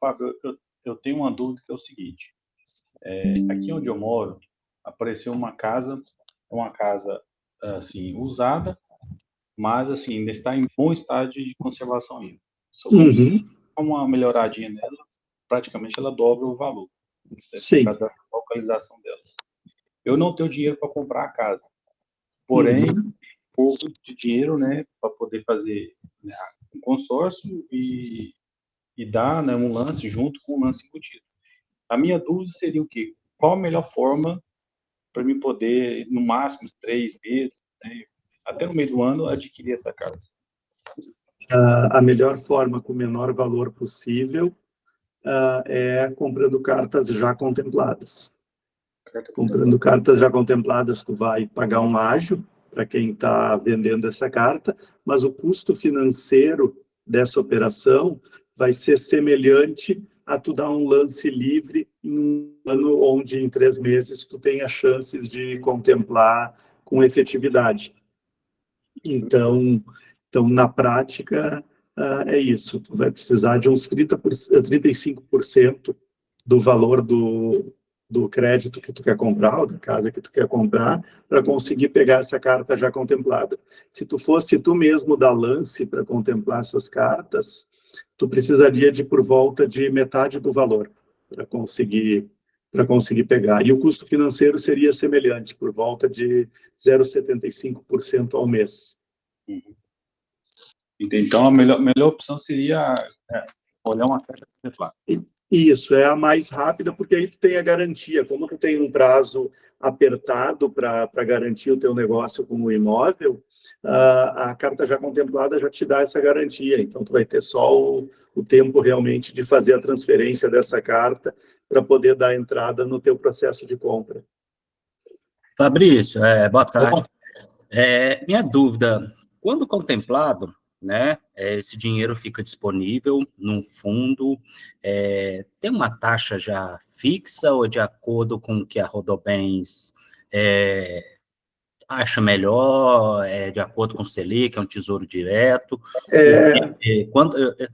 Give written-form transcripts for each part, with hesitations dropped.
Fábio, eu tenho uma dúvida que é o seguinte. Aqui onde eu moro, apareceu uma casa assim, usada, mas assim, ainda está em bom estado de conservação ainda. Só vamos Uhum, dar uma melhoradinha nela, praticamente ela dobra o valor, né, por sim. causa da localização dela. Eu não tenho dinheiro para comprar a casa, porém, Uhum. pouco de dinheiro, né, para poder fazer, né, um consórcio e dar, né, um lance junto com um lance embutido. A minha dúvida seria o quê? Qual a melhor forma para mim poder, no máximo, 3 meses, né, até no meio do ano, adquirir essa casa? A melhor forma, com o menor valor possível, é comprando cartas já contempladas. Carta Comprando contemplada. cartas já contempladas, tu vai pagar um ágio para quem está vendendo essa carta, mas o custo financeiro dessa operação vai ser semelhante a tu dar um lance livre em um ano onde em 3 meses tu tenha chances de contemplar com efetividade. Então, na prática, é isso. Tu vai precisar de uns 35% do valor do crédito que tu quer comprar, ou da casa que tu quer comprar, para conseguir pegar essa carta já contemplada. Se tu fosse tu mesmo dar lance para contemplar essas cartas, tu precisaria de por volta de metade do valor para conseguir pegar. E o custo financeiro seria semelhante, por volta de 0,75% ao mês. Uhum. Então, a melhor opção seria olhar uma carta contemplada. Isso, é a mais rápida, porque aí tu tem a garantia. Como tu tem um prazo apertado para garantir o teu negócio com o imóvel, a carta já contemplada já te dá essa garantia. Então, tu vai ter só o tempo realmente de fazer a transferência dessa carta para poder dar entrada no teu processo de compra. Fabrício, boa tarde. Minha dúvida, quando contemplado, né, esse dinheiro fica disponível num fundo, tem uma taxa já fixa ou de acordo com o que a Rodobens acha melhor, de acordo com o Selic, é um tesouro direto? Que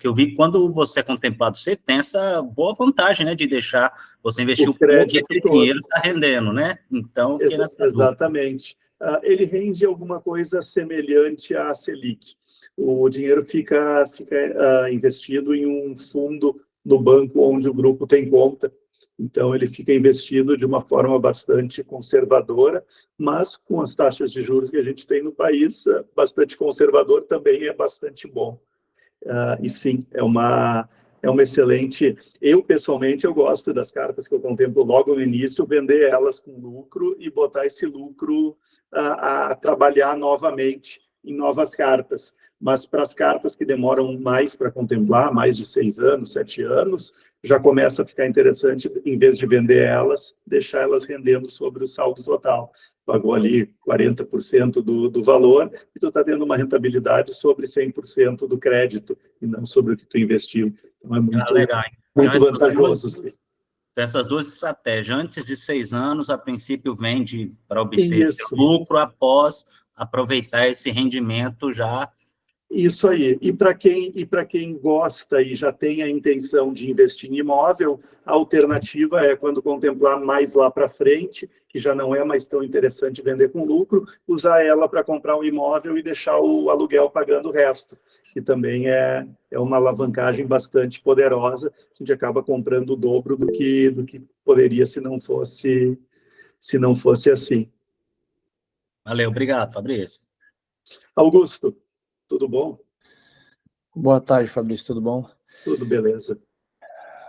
eu vi que quando você é contemplado, você tem essa boa vantagem, né, de deixar você investir O o pouco e crédito aquele todo. dinheiro está rendendo, né? Então, eu fiquei nessa dúvida. Exatamente. Ele rende alguma coisa semelhante à Selic. O dinheiro fica investido em um fundo no banco onde o grupo tem conta. Então, ele fica investido de uma forma bastante conservadora, mas com as taxas de juros que a gente tem no país, bastante conservador também é bastante bom. E sim, é uma excelente... Eu, pessoalmente, eu gosto das cartas que eu contemplo logo no início, vender elas com lucro e botar esse lucro a trabalhar novamente em novas cartas. Mas para as cartas que demoram mais para contemplar, mais de 6 anos, 7 anos, já começa a ficar interessante, em vez de vender elas, deixar elas rendendo sobre o saldo total. Pagou ali 40% do valor e tu está tendo uma rentabilidade sobre 100% do crédito e não sobre o que tu investiu. Então, é muito, legal. muito vantajoso. Essas duas estratégias, antes de 6 anos, a princípio vende para obter esse Isso. lucro, após aproveitar esse rendimento já. Isso aí. E para quem gosta e já tem a intenção de investir em imóvel, a alternativa é, quando contemplar mais lá para frente, que já não é mais tão interessante vender com lucro, usar ela para comprar um imóvel e deixar o aluguel pagando o resto, que também é uma alavancagem bastante poderosa. A gente acaba comprando o dobro do que poderia se não fosse assim. Valeu, obrigado, Fabrício. Augusto, tudo bom? Boa tarde, Fabrício, tudo bom? Tudo beleza.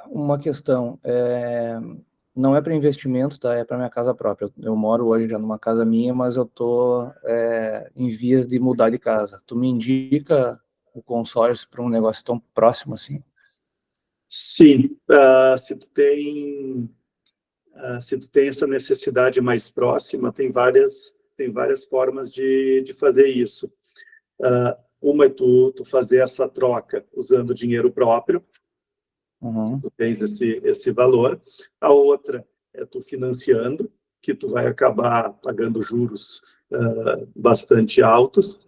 Uma questão, não é para investimento, tá? É para minha casa própria. Eu moro hoje já numa casa minha, mas eu estou em vias de mudar de casa. Tu me indica o consórcio para um negócio tão próximo assim? Sim, se tu tem essa necessidade mais próxima, tem várias formas de fazer isso. Uma é tu fazer essa troca usando dinheiro próprio, se tu tens esse valor. A outra é tu financiando, que tu vai acabar pagando juros bastante altos.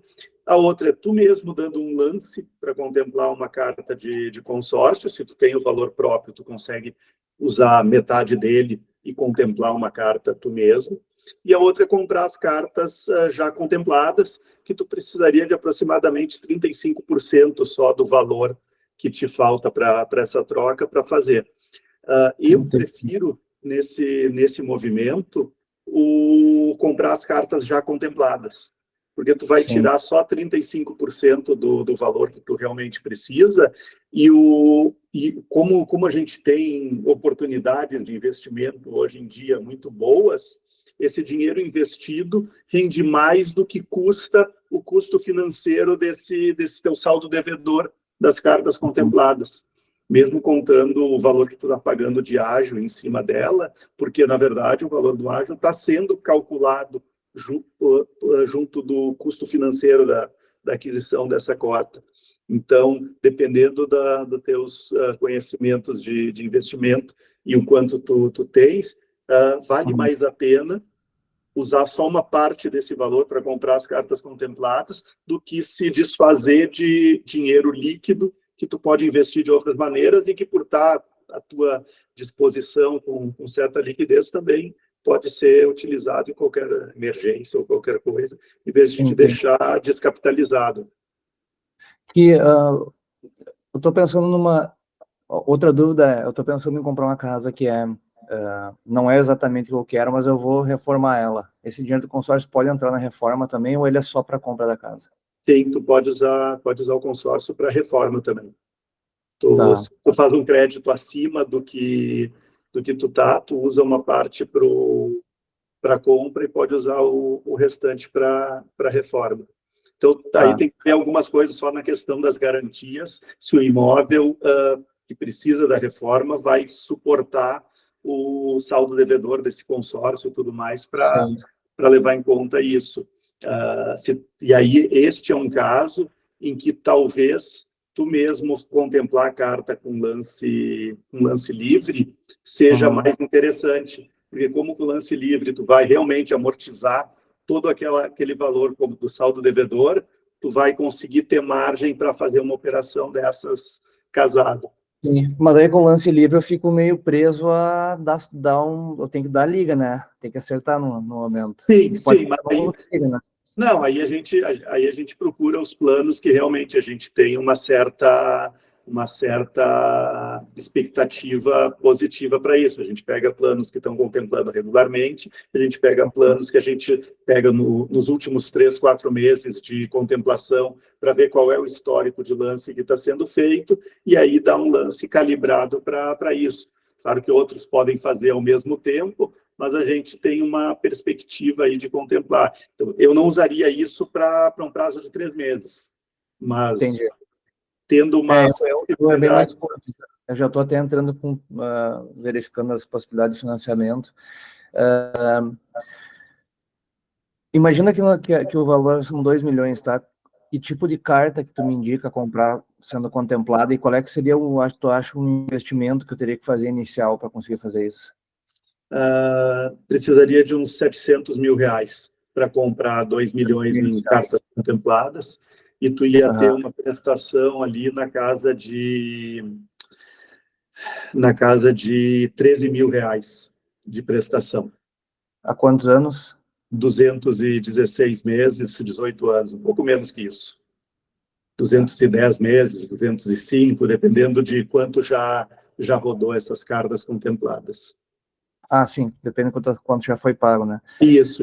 A outra é tu mesmo dando um lance para contemplar uma carta de consórcio. Se tu tem o valor próprio, tu consegue usar metade dele e contemplar uma carta tu mesmo. E a outra é comprar as cartas já contempladas, que tu precisaria de aproximadamente 35% só do valor que te falta para essa troca para fazer. Eu prefiro, nesse movimento, comprar as cartas já contempladas, porque tu vai tirar só 35% do valor que tu realmente precisa, e como a gente tem oportunidades de investimento hoje em dia muito boas, esse dinheiro investido rende mais do que custa o custo financeiro desse teu saldo devedor das cartas contempladas, mesmo contando o valor que tu está pagando de ágio em cima dela, porque, na verdade, o valor do ágio está sendo calculado junto do custo financeiro da aquisição dessa cota. Então, dependendo dos teus conhecimentos de investimento e o quanto tu tens, vale mais a pena usar só uma parte desse valor para comprar as cartas contempladas do que se desfazer de dinheiro líquido que tu pode investir de outras maneiras e que, por estar à tua disposição com certa liquidez, também pode ser utilizado em qualquer emergência ou qualquer coisa, em vez de te deixar descapitalizado. Eu estou pensando numa... Outra dúvida, eu estou pensando em comprar uma casa que não é exatamente o que eu quero, mas eu vou reformar ela. Esse dinheiro do consórcio pode entrar na reforma também, ou ele é só para a compra da casa? Sim, tu pode usar o consórcio para reforma também. Tu faz um crédito acima do que tu usa uma parte para compra e pode usar o restante para reforma. Então, aí tem que ver algumas coisas só na questão das garantias, se o imóvel que precisa da reforma vai suportar o saldo devedor desse consórcio e tudo mais para levar em conta isso. E aí, este é um caso em que talvez tu mesmo contemplar a carta com lance livre seja mais interessante, porque como com o lance livre tu vai realmente amortizar todo aquele valor como do saldo devedor, tu vai conseguir ter margem para fazer uma operação dessas casada. Sim, mas aí com o lance livre eu fico meio preso a eu tenho que dar liga, né? Tem que acertar no momento. Sim, mas aí... né? Não, aí a gente procura os planos que realmente a gente tem uma certa expectativa positiva para isso. A gente pega planos que estão contemplando regularmente, a gente pega planos que a gente pega nos últimos 3, 4 meses de contemplação para ver qual é o histórico de lance que está sendo feito, e aí dá um lance calibrado para isso. Claro que outros podem fazer ao mesmo tempo, mas a gente tem uma perspectiva aí de contemplar. Então, eu não usaria isso para um prazo de 3 meses, mas tendo uma... É bem mais curto. Eu já estou até entrando verificando as possibilidades de financiamento. Imagina que o valor são 2 milhões, tá? Que tipo de carta que tu me indica comprar sendo contemplada e qual é que seria, tu acha, um investimento que eu teria que fazer inicial para conseguir fazer isso? Precisaria de uns 700 mil reais para comprar 2 milhões em cartas contempladas, e tu ia ter uma prestação ali na casa de 13 mil reais de prestação. Há quantos anos? 216 meses, 18 anos, um pouco menos que isso. 210 meses, 205, dependendo de quanto já rodou essas cartas contempladas. Sim, depende de quanto já foi pago, né? Isso.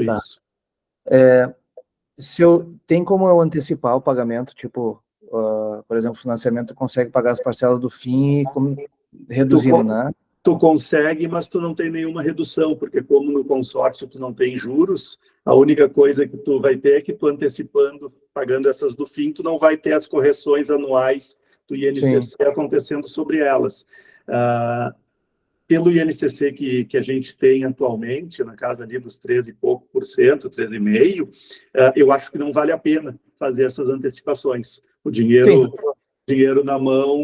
Tem como eu antecipar o pagamento, tipo, por exemplo, o financiamento consegue pagar as parcelas do fim reduzindo, né? Tu consegue, mas tu não tem nenhuma redução, porque como no consórcio tu não tem juros, a única coisa que tu vai ter é que tu antecipando, pagando essas do fim, tu não vai ter as correções anuais do INCC acontecendo sobre elas. Pelo INCC que a gente tem atualmente, na casa ali dos 13 e pouco por cento, 13,5%, eu acho que não vale a pena fazer essas antecipações. O dinheiro na mão,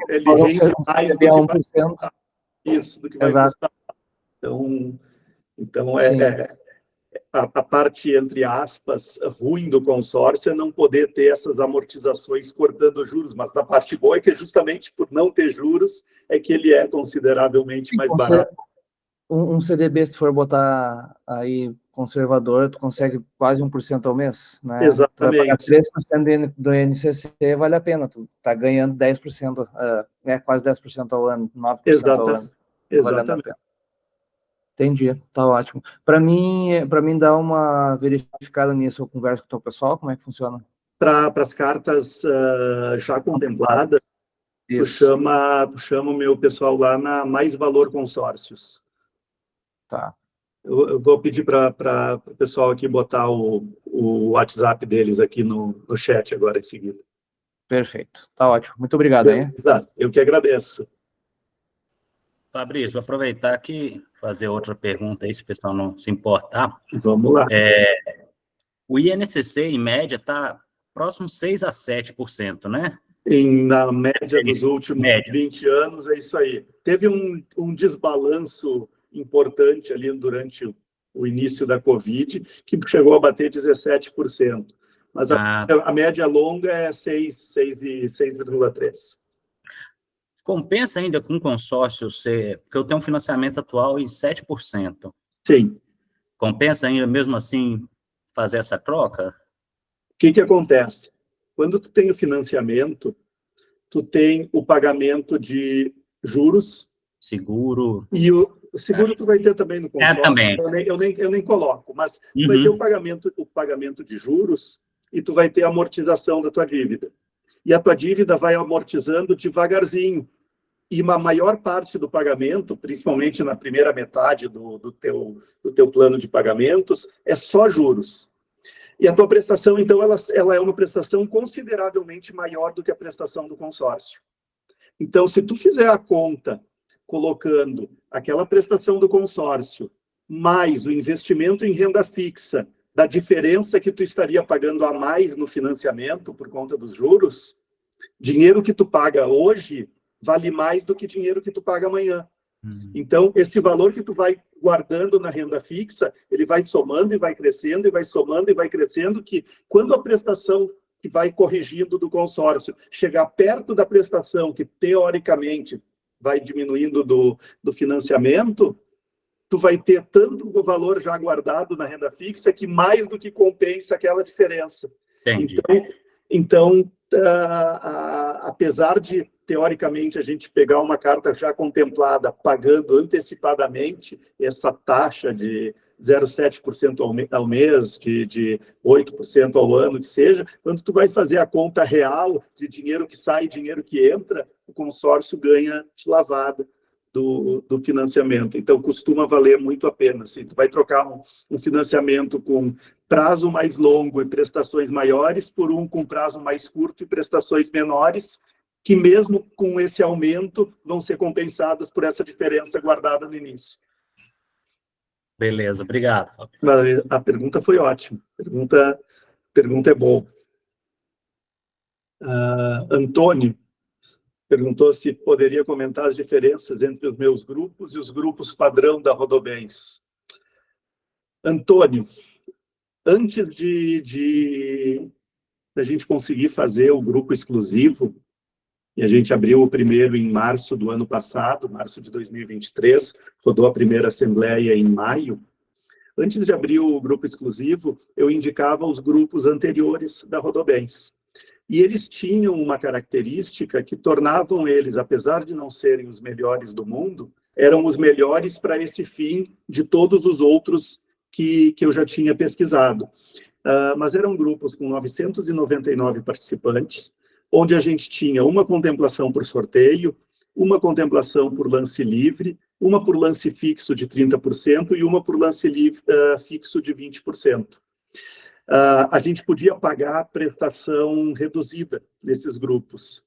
ele rende mais do que vai custar. Isso, do que vai custar. Então a parte, entre aspas, ruim do consórcio é não poder ter essas amortizações cortando juros, mas a parte boa é que justamente por não ter juros é que ele é consideravelmente mais barato. Um CDB, se for botar aí conservador, tu consegue quase 1% ao mês, né? Exatamente. Tu vai pagar 3% do INCC, vale a pena, tu tá ganhando 10%, quase 10% ao ano, 9% ao ano. Exatamente. A pena. Entendi, tá ótimo. Para mim dar uma verificada nisso, eu converso com o teu pessoal, como é que funciona? Para as cartas já contempladas, tu chama o meu pessoal lá na Mais Valor Consórcios. Tá. Eu vou pedir para o pessoal aqui botar o WhatsApp deles aqui no chat agora em seguida. Perfeito, tá ótimo. Muito obrigado, hein? Eu que agradeço. Fabrício, vou aproveitar aqui fazer outra pergunta aí, se o pessoal não se importar. Vamos lá. O INCC, em média, está próximo 6% a 7%, né? Na média dos últimos 20 anos, é isso aí. Teve um desbalanço importante ali durante o início da Covid, que chegou a bater 17%. Mas a média longa é 6,3%. Compensa ainda com o consórcio porque eu tenho um financiamento atual em 7%. Sim. Compensa ainda, mesmo assim, fazer essa troca? O que acontece? Quando tu tem o financiamento, tu tem o pagamento de juros. Seguro. E o seguro tu vai ter também no consórcio. Também. Eu nem coloco, mas tu vai ter o pagamento de juros e tu vai ter a amortização da tua dívida. E a tua dívida vai amortizando devagarzinho. E uma maior parte do pagamento, principalmente na primeira metade do teu plano de pagamentos, é só juros. E a tua prestação, então, ela é uma prestação consideravelmente maior do que a prestação do consórcio. Então, se tu fizer a conta colocando aquela prestação do consórcio mais o investimento em renda fixa, da diferença que tu estaria pagando a mais no financiamento por conta dos juros, dinheiro que tu paga hoje vale mais do que dinheiro que tu paga amanhã. Então, esse valor que tu vai guardando na renda fixa, ele vai somando e vai crescendo, e vai somando e vai crescendo, que quando a prestação que vai corrigindo do consórcio chegar perto da prestação que, teoricamente, vai diminuindo do financiamento, tu vai ter tanto o valor já guardado na renda fixa que mais do que compensa aquela diferença. Entendi. Então, apesar de, teoricamente, a gente pegar uma carta já contemplada, pagando antecipadamente essa taxa de 0,7% ao mês, de 8% ao ano, que seja, quando tu vai fazer a conta real de dinheiro que sai e dinheiro que entra, o consórcio ganha de lavada do financiamento. Então, costuma valer muito a pena. Se tu vai trocar um financiamento com prazo mais longo e prestações maiores por um com prazo mais curto e prestações menores, que mesmo com esse aumento vão ser compensadas por essa diferença guardada no início. Beleza, obrigado. A pergunta foi ótima. Pergunta é boa. Antônio perguntou se poderia comentar as diferenças entre os meus grupos e os grupos padrão da Rodobens. Antônio, antes da gente conseguir fazer o grupo exclusivo, e a gente abriu o primeiro em março do ano passado, março de 2023, rodou a primeira assembleia em maio. Antes de abrir o grupo exclusivo, eu indicava os grupos anteriores da Rodobens. E eles tinham uma característica que tornavam eles, apesar de não serem os melhores do mundo, eram os melhores para esse fim de todos os outros que eu já tinha pesquisado. Mas eram grupos com 999 participantes, onde a gente tinha uma contemplação por sorteio, uma contemplação por lance livre, uma por lance fixo de 30% e uma por lance livre, fixo de 20%. A gente podia pagar prestação reduzida nesses grupos.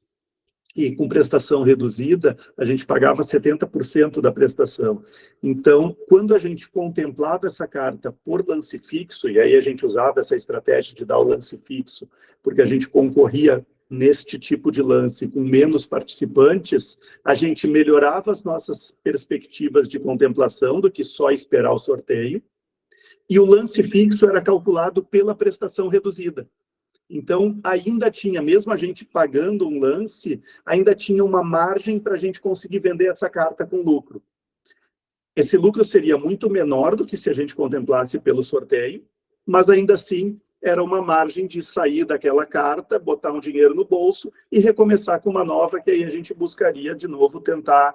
E com prestação reduzida, a gente pagava 70% da prestação. Então, quando a gente contemplava essa carta por lance fixo, e aí a gente usava essa estratégia de dar o lance fixo, porque a gente concorria neste tipo de lance com menos participantes, a gente melhorava as nossas perspectivas de contemplação do que só esperar o sorteio, e o lance fixo era calculado pela prestação reduzida. Então, ainda tinha, mesmo a gente pagando um lance, ainda tinha uma margem para a gente conseguir vender essa carta com lucro. Esse lucro seria muito menor do que se a gente contemplasse pelo sorteio, mas ainda assim era uma margem de sair daquela carta, botar um dinheiro no bolso e recomeçar com uma nova, que aí a gente buscaria de novo tentar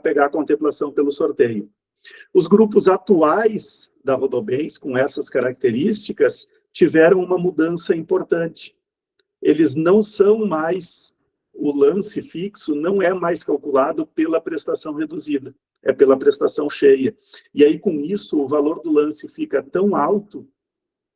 pegar a contemplação pelo sorteio. Os grupos atuais da Rodobens, com essas características, tiveram uma mudança importante. Eles não são mais, o lance fixo não é mais calculado pela prestação reduzida, é pela prestação cheia. E aí, com isso, o valor do lance fica tão alto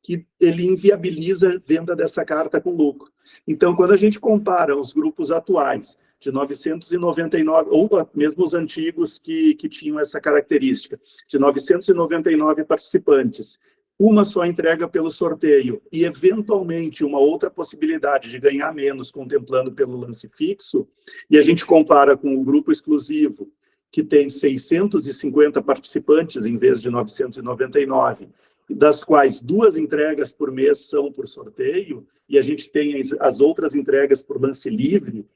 que ele inviabiliza a venda dessa carta com lucro. Então, quando a gente compara os grupos atuais, de 999, ou mesmo os antigos que tinham essa característica, de 999 participantes, uma só entrega pelo sorteio e, eventualmente, uma outra possibilidade de ganhar menos contemplando pelo lance fixo, e a gente compara com o grupo exclusivo, que tem 650 participantes em vez de 999, das quais 2 entregas por mês são por sorteio, e a gente tem as outras entregas por lance livre,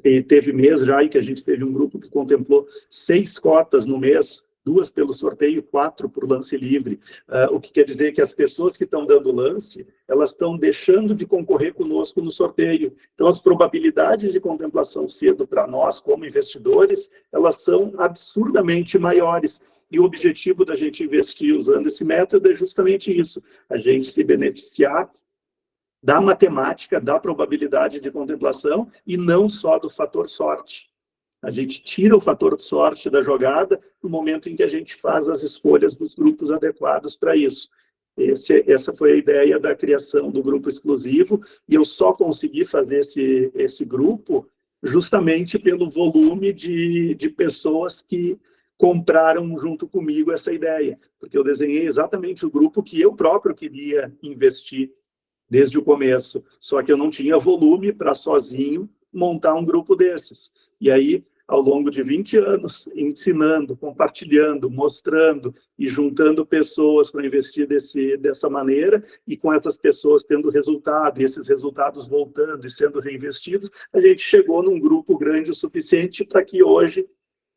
e teve mês já em que a gente teve um grupo que contemplou 6 cotas no mês, 2 pelo sorteio, 4 por lance livre. O que quer dizer que as pessoas que estão dando lance, elas estão deixando de concorrer conosco no sorteio. Então, as probabilidades de contemplação cedo para nós, como investidores, elas são absurdamente maiores. E o objetivo da gente investir usando esse método é justamente isso, a gente se beneficiar da matemática, da probabilidade de contemplação e não só do fator sorte. A gente tira o fator de sorte da jogada no momento em que a gente faz as escolhas dos grupos adequados para isso. Essa foi a ideia da criação do grupo exclusivo, e eu só consegui fazer esse grupo justamente pelo volume de pessoas que compraram junto comigo essa ideia, porque eu desenhei exatamente o grupo que eu próprio queria investir desde o começo, só que eu não tinha volume para sozinho montar um grupo desses. E aí, ao longo de 20 anos, ensinando, compartilhando, mostrando e juntando pessoas para investir dessa maneira, e com essas pessoas tendo resultado, e esses resultados voltando e sendo reinvestidos, a gente chegou num grupo grande o suficiente para que hoje,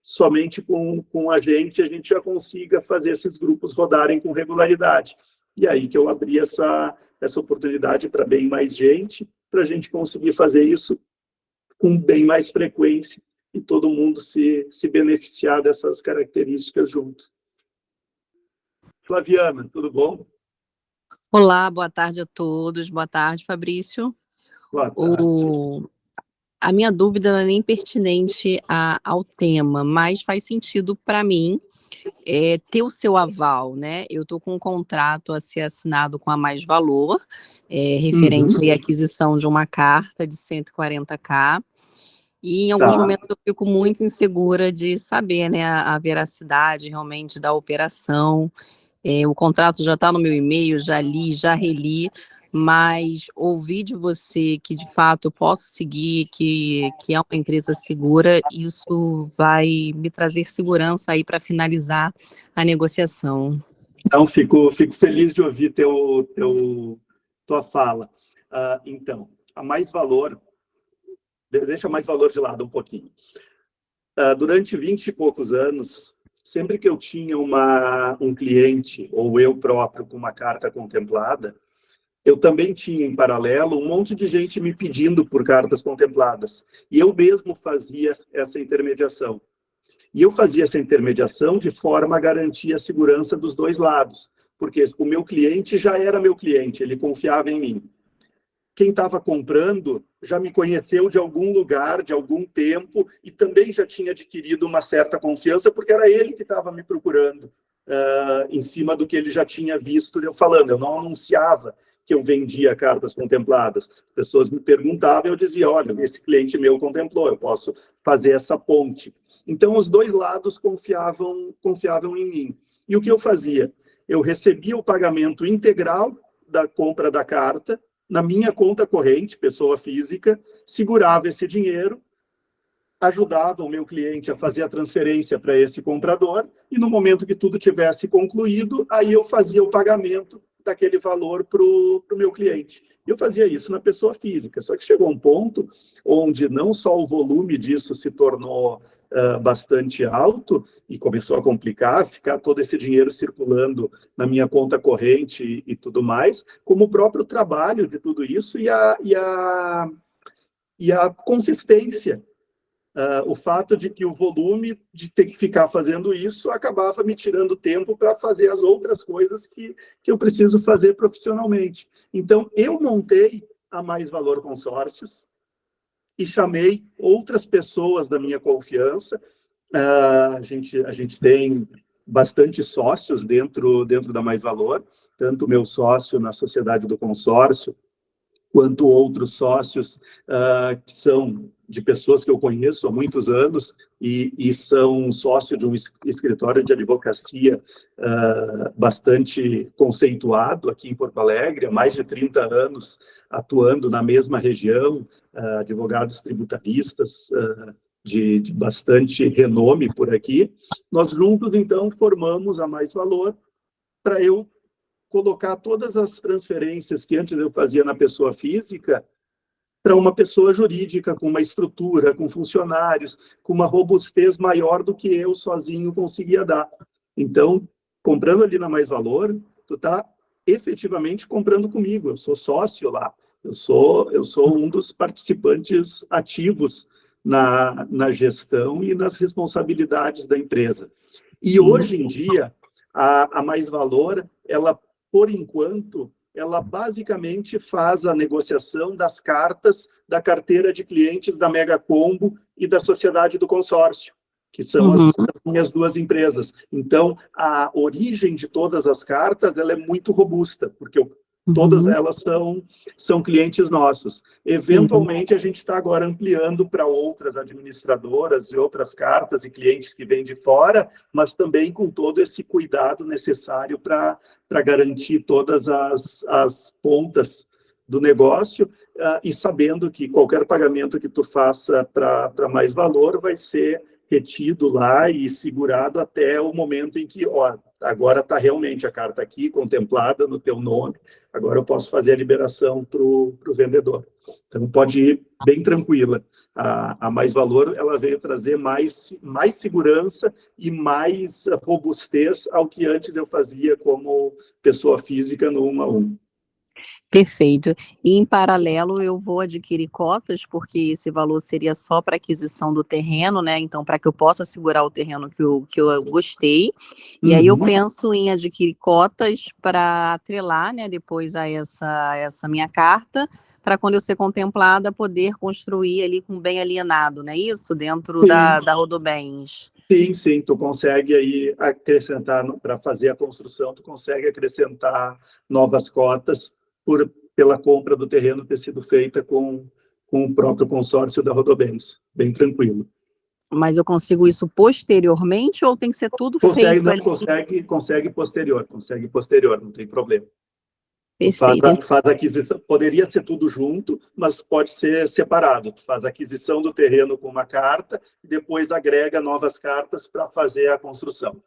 somente com a gente já consiga fazer esses grupos rodarem com regularidade. E aí que eu abri essa oportunidade para bem mais gente, para a gente conseguir fazer isso com bem mais frequência e todo mundo se beneficiar dessas características junto. Flaviana, tudo bom? Olá, boa tarde a todos. Boa tarde, Fabrício. Boa tarde. A minha dúvida não é nem pertinente ao tema, mas faz sentido para mim ter o seu aval, né? Eu estou com um contrato a ser assinado com a Mais Valor, referente à aquisição de uma carta de 140.000, e em alguns momentos eu fico muito insegura de saber, né, a veracidade realmente da operação. O contrato já está no meu e-mail, já li, já reli, mas ouvir de você que de fato eu posso seguir, que é uma empresa segura, isso vai me trazer segurança aí para finalizar a negociação. Então, fico feliz de ouvir tua fala. Então, a Mais Valor, deixa a Mais Valor de lado um pouquinho. Durante 20 e poucos anos, sempre que eu tinha um cliente, ou eu próprio, com uma carta contemplada, eu também tinha, em paralelo, um monte de gente me pedindo por cartas contempladas. E eu mesmo fazia essa intermediação. E eu fazia essa intermediação de forma a garantir a segurança dos dois lados. Porque o meu cliente já era meu cliente, ele confiava em mim. Quem estava comprando já me conheceu de algum lugar, de algum tempo, e também já tinha adquirido uma certa confiança, porque era ele que estava me procurando, em cima do que ele já tinha visto eu falando. Eu não anunciava que eu vendia cartas contempladas. As pessoas me perguntavam e eu dizia, olha, esse cliente meu contemplou, eu posso fazer essa ponte. Então, os dois lados confiavam em mim. E o que eu fazia? Eu recebia o pagamento integral da compra da carta na minha conta corrente, pessoa física, segurava esse dinheiro ajudava o meu cliente a fazer a transferência para esse comprador, e no momento que tudo tivesse concluído, aí eu fazia o pagamento daquele valor para o meu cliente. Eu fazia isso na pessoa física, só que chegou um ponto onde não só o volume disso se tornou bastante alto e começou a complicar, ficar todo esse dinheiro circulando na minha conta corrente e tudo mais, como o próprio trabalho de tudo isso e a consistência. O fato de que o volume de ter que ficar fazendo isso acabava me tirando tempo para fazer as outras coisas que eu preciso fazer profissionalmente. Então, eu montei a Mais Valor Consórcios e chamei outras pessoas da minha confiança. A gente tem bastante sócios dentro da Mais Valor, tanto o meu sócio na sociedade do consórcio, quanto outros sócios que são de pessoas que eu conheço há muitos anos e são sócio de um escritório de advocacia bastante conceituado aqui em Porto Alegre, há mais de 30 anos atuando na mesma região, advogados tributaristas de bastante renome por aqui. Nós juntos, então, formamos a Mais Valor para eu colocar todas as transferências que antes eu fazia na pessoa física para uma pessoa jurídica, com uma estrutura, com funcionários, com uma robustez maior do que eu sozinho conseguia dar. Então, comprando ali na Mais Valor, tu está efetivamente comprando comigo, eu sou sócio lá, eu sou um dos participantes ativos na gestão e nas responsabilidades da empresa. E hoje em dia, a Mais Valor, ela, por enquanto, ela basicamente faz a negociação das cartas da carteira de clientes da Mega Combo e da Sociedade do Consórcio, que são as minhas duas empresas. Então, a origem de todas as cartas ela é muito robusta, porque todas elas são clientes nossos. Eventualmente, a gente está agora ampliando para outras administradoras e outras cartas e clientes que vêm de fora, mas também com todo esse cuidado necessário para garantir todas as pontas do negócio e sabendo que qualquer pagamento que tu faça para Mais Valor vai ser retido lá e segurado até o momento em que, agora está realmente a carta aqui, contemplada no teu nome, agora eu posso fazer a liberação para o vendedor. Então, pode ir bem tranquila. A Mais Valor, ela veio trazer mais segurança e mais robustez ao que antes eu fazia como pessoa física no 1 a 1. Perfeito. E, em paralelo, eu vou adquirir cotas, porque esse valor seria só para aquisição do terreno, né? Então, para que eu possa segurar o terreno que eu gostei. E aí eu penso em adquirir cotas para atrelar, né, depois a essa minha carta, para quando eu ser contemplada, poder construir ali com bem alienado, não é isso? Dentro da Rodobens. Sim, tu consegue aí acrescentar, para fazer a construção, tu consegue acrescentar novas cotas pela compra do terreno ter sido feita com o próprio consórcio da Rodobens. Bem tranquilo. Mas eu consigo isso posteriormente ou tem que ser tudo feito ali? Consegue posterior, não tem problema. Perfeito. Faz a aquisição, poderia ser tudo junto, mas pode ser separado. Tu faz a aquisição do terreno com uma carta e depois agrega novas cartas para fazer a construção.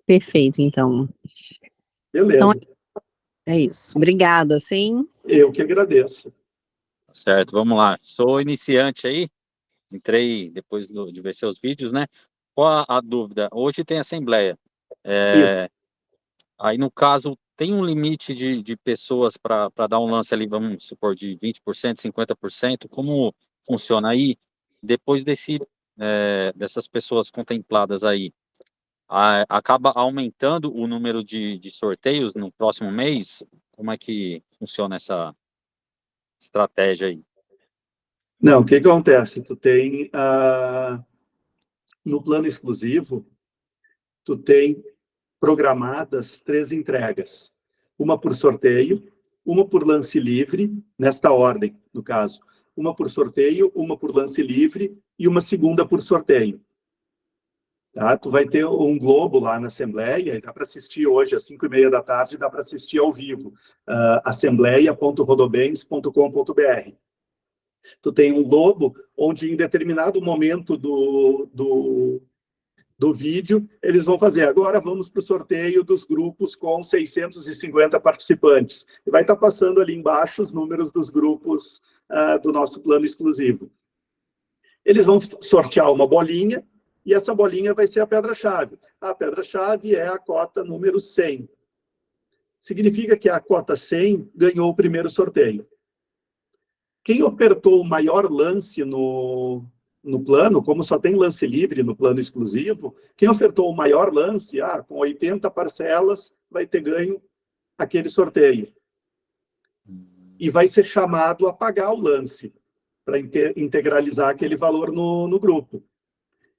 Perfeito, então. Beleza. Então, é isso. Obrigada, sim. Eu que agradeço. Certo, vamos lá. Sou iniciante aí, entrei depois de ver seus vídeos, né? Qual a dúvida? Hoje tem assembleia. Aí, no caso, tem um limite de pessoas para dar um lance ali, vamos supor, de 20%, 50%. Como funciona aí? Depois dessas pessoas contempladas aí, acaba aumentando o número de sorteios no próximo mês? Como é que funciona essa estratégia aí? Não, o que acontece? Tu tem, no plano exclusivo, tu tem programadas 3 entregas. Uma por sorteio, uma por lance livre, nesta ordem, no caso. Uma por sorteio, uma por lance livre e uma segunda por sorteio. Tá? Tu vai ter um globo lá na Assembleia, e dá para assistir hoje, às 5h30 da tarde, dá para assistir ao vivo. Assembleia.rodobens.com.br. Tu tem um lobo onde em determinado momento do vídeo, eles vão fazer, agora vamos para o sorteio dos grupos com 650 participantes. E vai estar passando ali embaixo os números dos grupos do nosso plano exclusivo. Eles vão sortear uma bolinha, e essa bolinha vai ser a pedra-chave. A pedra-chave é a cota número 100. Significa que a cota 100 ganhou o primeiro sorteio. Quem apertou o maior lance no plano, como só tem lance livre no plano exclusivo, quem ofertou o maior lance, com 80 parcelas, vai ter ganho aquele sorteio. E vai ser chamado a pagar o lance, para integralizar aquele valor no grupo.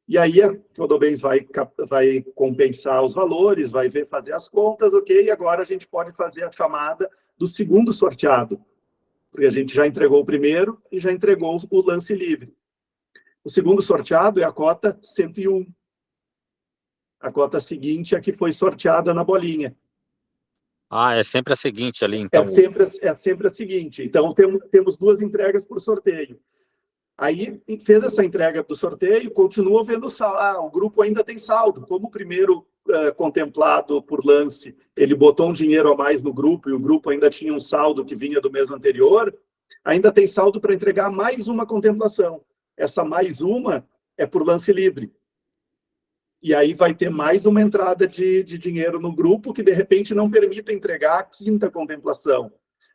E aí a Codobens vai compensar os valores, vai fazer as contas, ok, agora a gente pode fazer a chamada do segundo sorteado, porque a gente já entregou o primeiro e já entregou o lance livre. O segundo sorteado é a cota 101. A cota seguinte é a que foi sorteada na bolinha. É sempre a seguinte ali, então. É sempre a seguinte. Então, temos 2 entregas por sorteio. Aí, fez essa entrega do sorteio, continua vendo o saldo. O grupo ainda tem saldo. Como o primeiro contemplado por lance, ele botou um dinheiro a mais no grupo e o grupo ainda tinha um saldo que vinha do mês anterior, ainda tem saldo para entregar mais uma contemplação. Essa mais uma é por lance livre. E aí vai ter mais uma entrada de dinheiro no grupo que, de repente, não permita entregar a 5ª contemplação,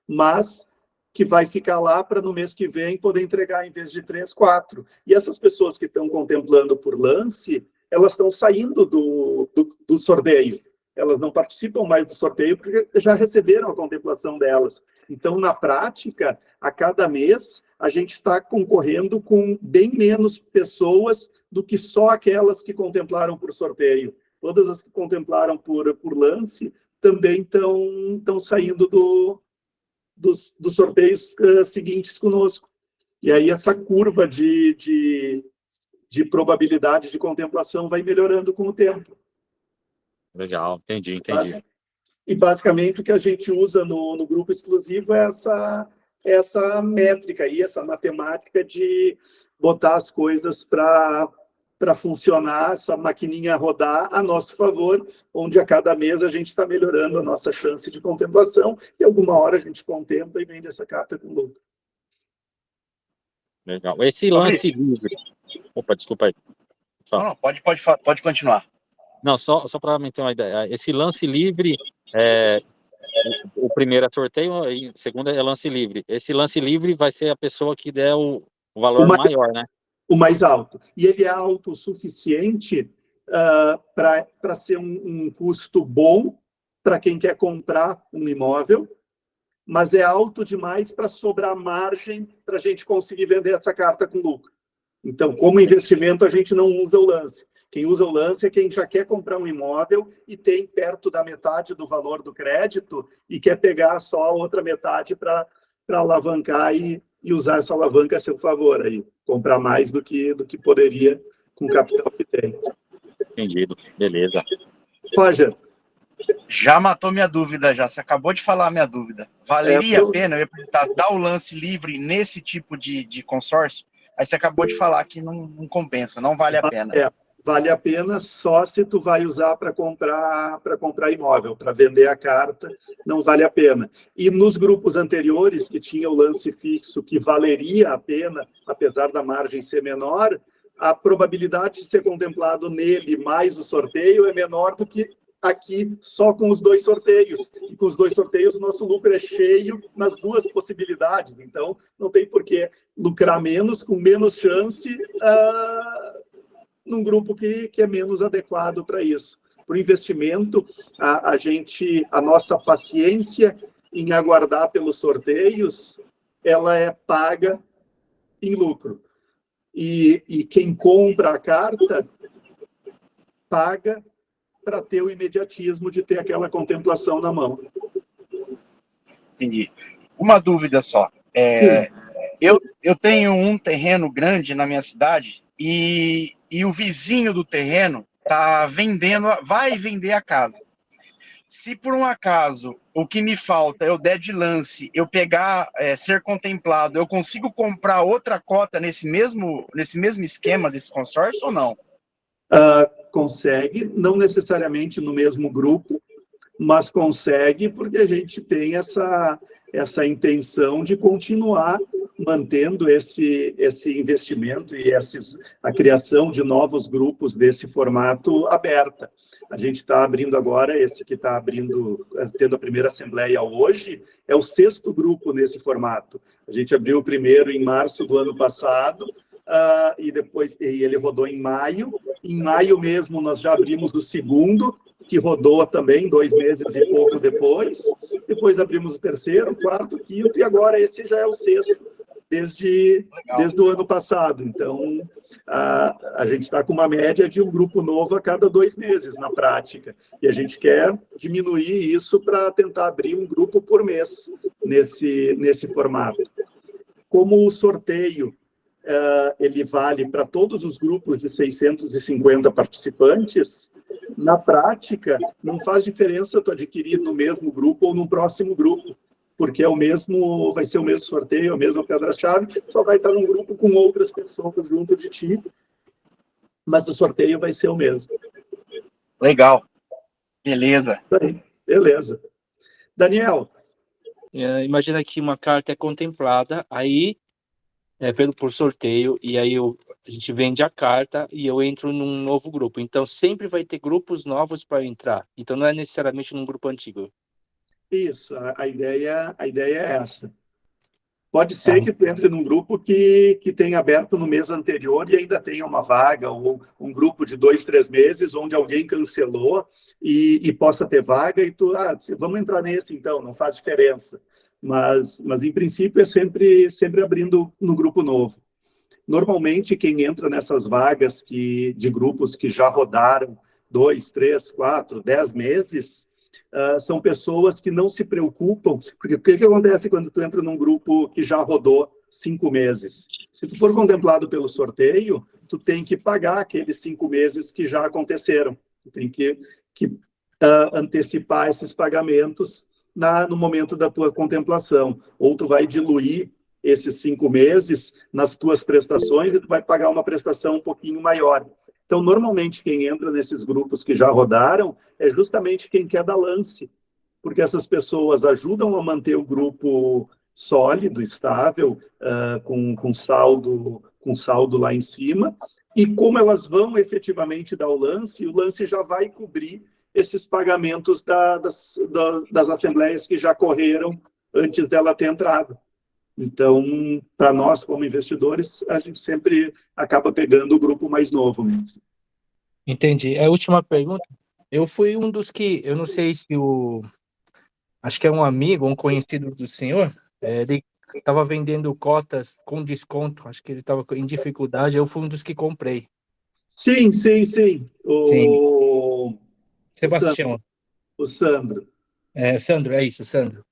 mas que vai ficar lá para no mês que vem poder entregar em vez de 3, 4. E essas pessoas que estão contemplando por lance, elas estão saindo do sorteio. Elas não participam mais do sorteio porque já receberam a contemplação delas. Então, na prática, a cada mês, a gente está concorrendo com bem menos pessoas do que só aquelas que contemplaram por sorteio. Todas as que contemplaram por lance também estão saindo dos sorteios seguintes conosco. E aí essa curva de probabilidade de contemplação vai melhorando com o tempo. Legal, entendi. E basicamente o que a gente usa no grupo exclusivo é essa métrica aí, essa matemática de botar as coisas para funcionar, essa maquininha rodar a nosso favor, onde a cada mês a gente está melhorando a nossa chance de contemplação, e alguma hora a gente contempla e vende essa carta com lucro. Legal. Esse lance livre... Opa, desculpa aí. Não, pode continuar. Não, só para me ter uma ideia. Esse lance livre, o primeiro é sorteio, e o segundo é lance livre. Esse lance livre vai ser a pessoa que der o valor maior, né? O mais alto. E ele é alto o suficiente para ser um custo bom para quem quer comprar um imóvel, mas é alto demais para sobrar margem para a gente conseguir vender essa carta com lucro. Então, como investimento, a gente não usa o lance. Quem usa o lance é quem já quer comprar um imóvel e tem perto da metade do valor do crédito e quer pegar só a outra metade para alavancar e usar essa alavanca a seu favor, aí, comprar mais do que poderia com o capital que tem. Entendido, beleza. Roger. Já matou minha dúvida, já. Você acabou de falar a minha dúvida. Valeria a pena, eu ia perguntar, dar o lance livre nesse tipo de consórcio? Aí você acabou de falar que não compensa, não vale a pena. Vale a pena só se tu vai usar para comprar imóvel, para vender a carta, não vale a pena. E nos grupos anteriores, que tinha o lance fixo, que valeria a pena, apesar da margem ser menor, a probabilidade de ser contemplado nele mais o sorteio é menor do que aqui só com os 2 sorteios. E com os 2 sorteios, o nosso lucro é cheio nas 2 possibilidades. Então, não tem por que lucrar menos, com menos chance, num grupo que é menos adequado para isso. Para o investimento, a nossa paciência em aguardar pelos sorteios, ela é paga em lucro. E quem compra a carta paga para ter o imediatismo de ter aquela contemplação na mão. Entendi. Uma dúvida só. Eu tenho um terreno grande na minha cidade e o vizinho do terreno tá vendendo, vai vender a casa. Se por um acaso o que me falta eu der de lance, eu pegar, ser contemplado, eu consigo comprar outra cota nesse mesmo esquema desse consórcio ou não? Consegue, não necessariamente no mesmo grupo, mas consegue porque a gente tem essa intenção de continuar mantendo esse investimento e a criação de novos grupos desse formato aberta. A gente está abrindo agora, esse que está tendo a primeira assembleia hoje, é o 6º grupo nesse formato. A gente abriu o primeiro em março do ano passado, e ele rodou em maio. Em maio mesmo nós já abrimos o segundo, que rodou também 2 meses e pouco depois. Depois abrimos o terceiro, quarto, quinto, e agora esse já é o 6º, desde o ano passado. Então, a gente está com uma média de um grupo novo a cada 2 meses, na prática. E a gente quer diminuir isso para tentar abrir um grupo por mês nesse formato. Como o sorteio ele vale para todos os grupos de 650 participantes, na prática, não faz diferença tu adquirir no mesmo grupo ou no próximo grupo, porque vai ser o mesmo sorteio, a mesma pedra-chave, só vai estar num grupo com outras pessoas junto de ti, mas o sorteio vai ser o mesmo. Legal. Beleza. Beleza. Daniel. Imagina que uma carta é contemplada, aí por sorteio, e aí a gente vende a carta e eu entro num novo grupo. Então, sempre vai ter grupos novos para entrar. Então, não é necessariamente num grupo antigo. Isso, a ideia é essa. Pode ser que tu entre num grupo que tenha aberto no mês anterior e ainda tenha uma vaga, ou um grupo de 2, 3 meses, onde alguém cancelou e possa ter vaga, e tu, vamos entrar nesse então, não faz diferença. Mas em princípio, é sempre abrindo no grupo novo. Normalmente, quem entra nessas vagas de grupos que já rodaram 2, 3, 4, 10 meses, são pessoas que não se preocupam, porque o que acontece quando tu entra num grupo que já rodou 5 meses? Se tu for contemplado pelo sorteio, tu tem que pagar aqueles 5 meses que já aconteceram. Tu tem que antecipar esses pagamentos no momento da tua contemplação. Ou tu vai diluir esses 5 meses nas tuas prestações e tu vai pagar uma prestação um pouquinho maior. Então, normalmente, quem entra nesses grupos que já rodaram é justamente quem quer dar lance, porque essas pessoas ajudam a manter o grupo sólido, estável, com saldo lá em cima, e como elas vão efetivamente dar o lance já vai cobrir esses pagamentos das assembleias que já correram antes dela ter entrado. Então, para nós, como investidores, a gente sempre acaba pegando o grupo mais novo mesmo. Entendi. A última pergunta. Eu fui um dos que, eu não sei se acho que é um amigo, um conhecido do senhor, ele estava vendendo cotas com desconto, acho que ele estava em dificuldade, eu fui um dos que comprei. Sim. Sebastião. O Sandro. Sandro, é isso, Sandro.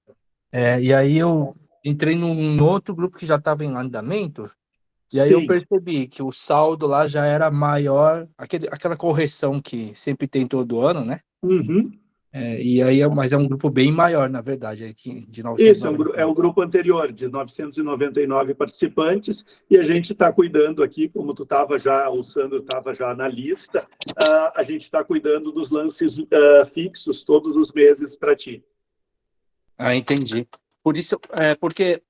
E aí eu entrei num outro grupo que já estava em andamento, e aí eu percebi que o saldo lá já era maior, aquela correção que sempre tem todo ano, né? Uhum. E aí, mas é um grupo bem maior, na verdade, aqui de 999. Isso, é o grupo anterior, de 999 participantes, e a gente está cuidando aqui, como o Sandro estava já na lista, a gente está cuidando dos lances fixos todos os meses para ti. Entendi. Por isso, porque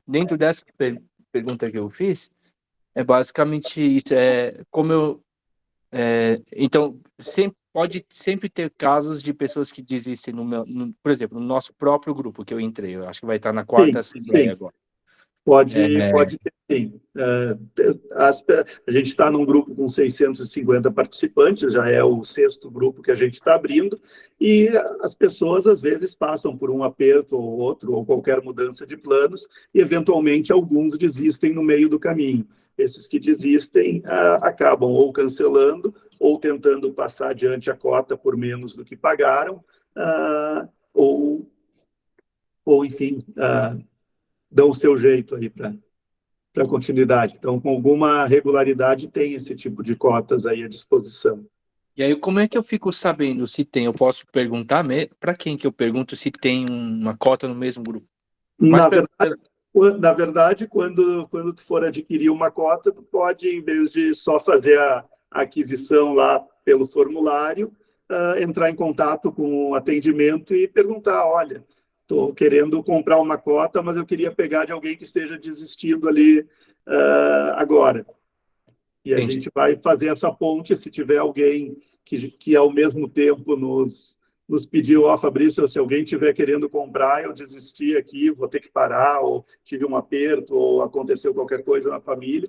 dentro dessa pergunta que eu fiz, é basicamente isso, como eu... então, pode sempre ter casos de pessoas que desistem, por exemplo, no nosso próprio grupo que eu entrei, eu acho que vai estar na 4ª assembleia agora. Pode ter, sim. A gente está num grupo com 650 participantes, já é o 6º grupo que a gente está abrindo, e as pessoas, às vezes, passam por um aperto ou outro, ou qualquer mudança de planos, e, eventualmente, alguns desistem no meio do caminho. Esses que desistem acabam ou cancelando, ou tentando passar adiante a cota por menos do que pagaram, ou enfim... dão o seu jeito aí para continuidade. Então, com alguma regularidade, tem esse tipo de cotas aí à disposição. E aí, como é que eu fico sabendo se tem? Eu posso perguntar para quem que eu pergunto se tem uma cota no mesmo grupo? Mas Na verdade, quando tu for adquirir uma cota, tu pode, em vez de só fazer a aquisição lá pelo formulário, entrar em contato com o atendimento e perguntar, olha, estou querendo comprar uma cota, mas eu queria pegar de alguém que esteja desistindo ali agora. E a gente vai fazer essa ponte se tiver alguém que ao mesmo tempo nos pediu, Fabrício, se alguém estiver querendo comprar, eu desisti aqui, vou ter que parar, ou tive um aperto, ou aconteceu qualquer coisa na família.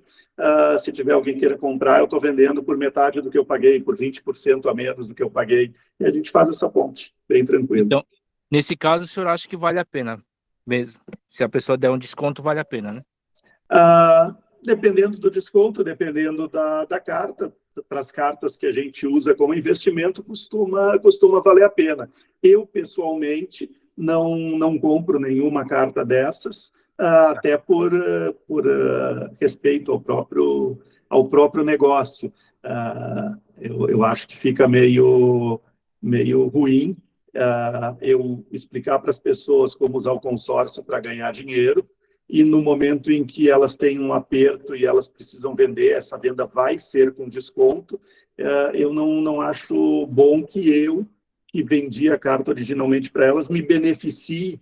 Se tiver alguém que queira comprar, eu estou vendendo por metade do que eu paguei, por 20% a menos do que eu paguei. E a gente faz essa ponte, bem tranquilo. Então, nesse caso, o senhor acha que vale a pena mesmo? Se a pessoa der um desconto, vale a pena, né? Dependendo do desconto, dependendo da carta, para as cartas que a gente usa como investimento, costuma valer a pena. Eu, pessoalmente, não compro nenhuma carta dessas, até por respeito ao próprio negócio. Eu acho que fica meio ruim eu explicar para as pessoas como usar o consórcio para ganhar dinheiro, e no momento em que elas têm um aperto e elas precisam vender, essa venda vai ser com desconto. Eu não acho bom que eu, que vendi a carta originalmente para elas, me beneficie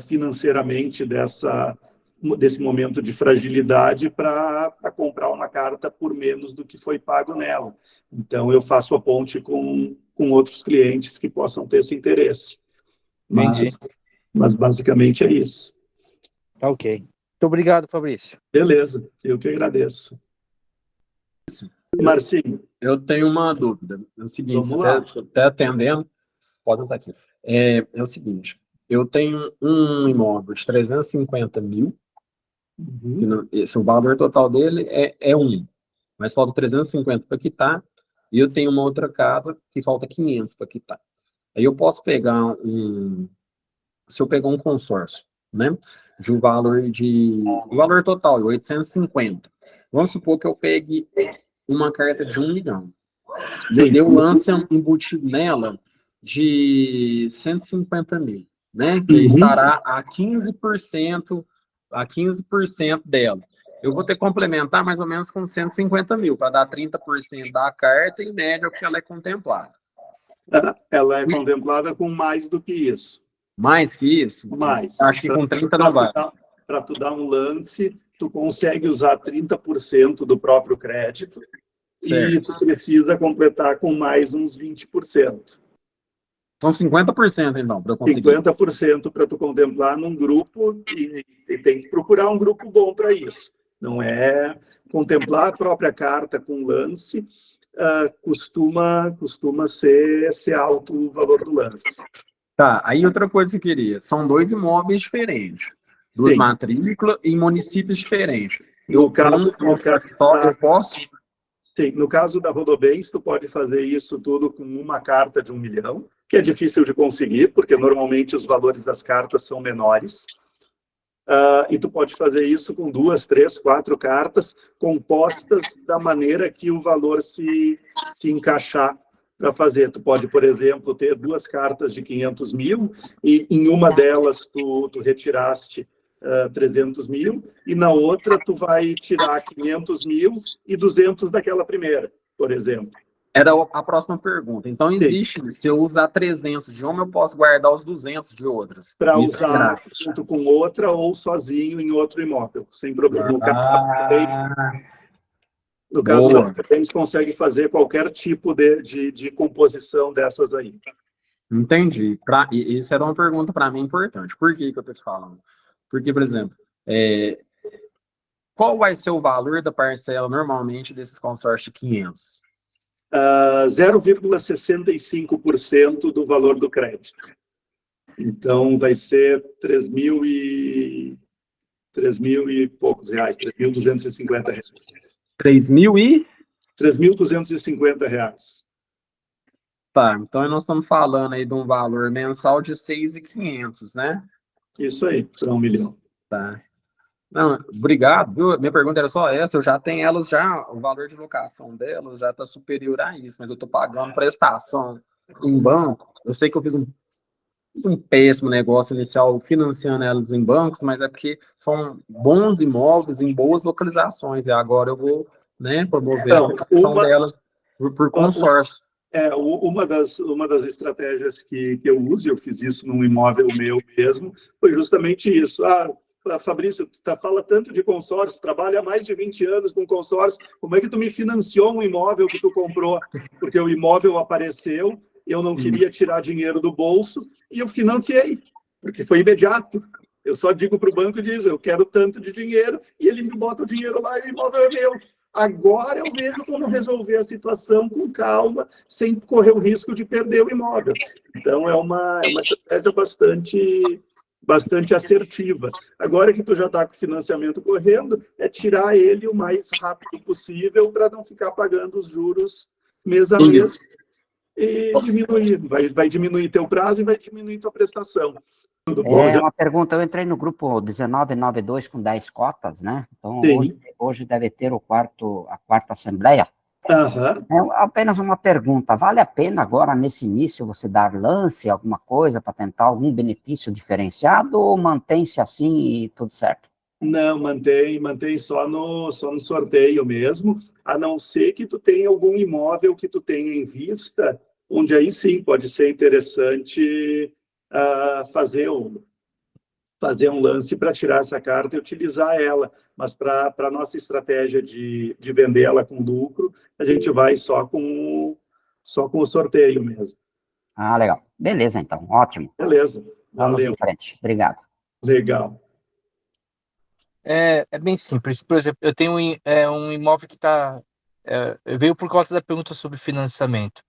financeiramente desse momento de fragilidade para comprar uma carta por menos do que foi pago nela. Então, eu faço a ponte com outros clientes que possam ter esse interesse. Mas basicamente é isso. Ok. Muito obrigado, Fabrício. Beleza, eu que agradeço. Marcinho. Eu tenho uma dúvida. É o seguinte, Vamos lá. até atendendo, pode estar aqui. É o seguinte, eu tenho um imóvel de 350 mil, o valor total dele é 1, mas falta 350 para quitar, e eu tenho uma outra casa que falta 500 para quitar. Aí eu posso pegar se eu pegar um consórcio, né, de o valor total, 850. Vamos supor que eu pegue uma carta de 1 milhão. E eu lance embutido nela de 150 mil, né? Que estará a 15% dela. Eu vou ter que complementar mais ou menos com 150 mil, para dar 30% da carta, em média, o que ela é contemplada. Ela é contemplada com mais do que isso. Mais que isso? Mais. Acho que com 30 não vai. Para tu dar um lance, tu consegue usar 30% do próprio crédito, certo, e tu precisa completar com mais uns 20%. Então, 50%, então, para conseguir. 50% para tu contemplar num grupo, e tem que procurar um grupo bom para isso. Não é contemplar a própria carta com lance, costuma ser alto o valor do lance. Tá, aí outra coisa que eu queria. São 2 imóveis diferentes. 2 matrículas em municípios diferentes. No caso, eu posso? Sim, no caso da Rodobens, tu pode fazer isso tudo com uma carta de 1 milhão, que é difícil de conseguir, porque normalmente os valores das cartas são menores. E tu pode fazer isso com 2, 3, 4 cartas compostas da maneira que o valor se encaixar para fazer. Tu pode, por exemplo, ter 2 cartas de 500 mil e em uma delas tu retiraste 300 mil, e na outra tu vai tirar 500 mil e 200 daquela primeira, por exemplo. Era a próxima pergunta. Então, existe, se eu usar 300 de uma, eu posso guardar os 200 de outras. Para usar junto com outra ou sozinho em outro imóvel, sem problema. No caso das Rodobens, consegue fazer qualquer tipo de composição dessas aí. Entendi. Isso era uma pergunta para mim importante. Por que eu estou te falando? Porque, por exemplo, qual vai ser o valor da parcela normalmente desses consórcios de 500? 0,65% do valor do crédito. Então, vai ser 3 mil e poucos reais, 3.250 reais. 3.250 reais. Tá, então nós estamos falando aí de um valor mensal de 6.500, né? Isso aí, para 1 milhão. Tá. Não, obrigado, viu? Minha pergunta era só essa, eu já tenho elas já, o valor de locação delas já está superior a isso, mas eu estou pagando prestação em banco. Eu sei que eu fiz um péssimo negócio inicial financiando elas em bancos, mas é porque são bons imóveis em boas localizações, e agora eu vou, né, promover a locação delas por consórcio. Uma das estratégias que eu uso, eu fiz isso num imóvel meu mesmo, foi justamente isso. Fabrício, tu fala tanto de consórcio, trabalha há mais de 20 anos com consórcio, como é que tu me financiou um imóvel que tu comprou? Porque o imóvel apareceu, eu não queria tirar dinheiro do bolso, e eu financiei, porque foi imediato. Eu só digo para o banco, eu quero tanto de dinheiro, e ele me bota o dinheiro lá e o imóvel é meu. Agora eu vejo como resolver a situação com calma, sem correr o risco de perder o imóvel. Então, é uma estratégia bastante assertiva. Agora que tu já está com o financiamento correndo, é tirar ele o mais rápido possível para não ficar pagando os juros mês a mês e diminuir. Vai diminuir teu prazo e vai diminuir tua prestação. Tudo bom? Uma pergunta, eu entrei no grupo 1992 com 10 cotas, né? Então, hoje deve ter a quarta assembleia. Apenas uma pergunta, vale a pena agora, nesse início, você dar lance, alguma coisa, para tentar algum benefício diferenciado, ou mantém-se assim e tudo certo? Não, mantém só no sorteio mesmo, a não ser que tu tenha algum imóvel que tu tenha em vista, onde aí sim pode ser interessante fazer um lance para tirar essa carta e utilizar ela, mas para a nossa estratégia de vender ela com lucro, a gente vai só com o sorteio mesmo. Legal. Beleza, então. Ótimo. Beleza. Vamos em frente. Obrigado. Legal. É bem simples. Por exemplo, eu tenho um imóvel que veio por causa da pergunta sobre financiamento.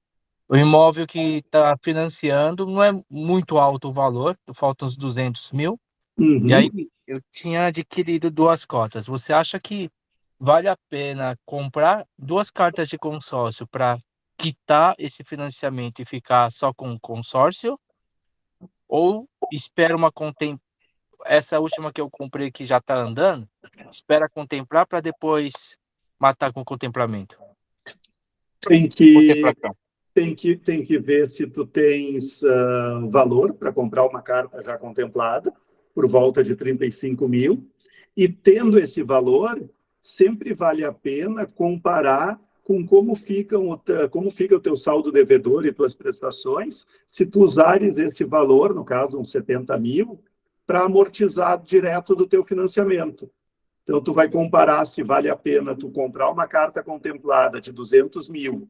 O imóvel que está financiando não é muito alto o valor, faltam uns 200 mil. E aí eu tinha adquirido 2 cotas. Você acha que vale a pena comprar 2 cartas de consórcio para quitar esse financiamento e ficar só com o consórcio? Ou espera essa última que eu comprei que já está andando, espera contemplar para depois matar com o contemplamento? Tem que ver se tu tens valor para comprar uma carta já contemplada, por volta de 35 mil, e tendo esse valor, sempre vale a pena comparar com como fica o teu saldo devedor e tuas prestações, se tu usares esse valor, no caso, uns 70 mil, para amortizar direto do teu financiamento. Então, tu vai comparar se vale a pena tu comprar uma carta contemplada de 200 mil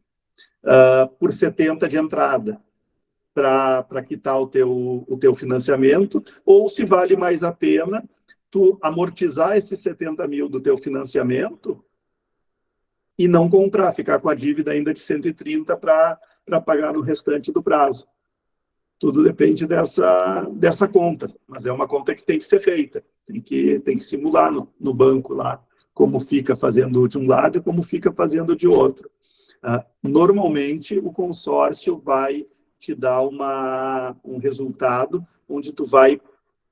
por 70 de entrada, para quitar o teu financiamento, ou se vale mais a pena tu amortizar esses 70 mil do teu financiamento e não comprar, ficar com a dívida ainda de 130 para pagar no restante do prazo. Tudo depende dessa conta, mas é uma conta que tem que ser feita, tem que simular no banco lá, como fica fazendo de um lado e como fica fazendo de outro. Normalmente, o consórcio vai te dar um resultado onde tu vai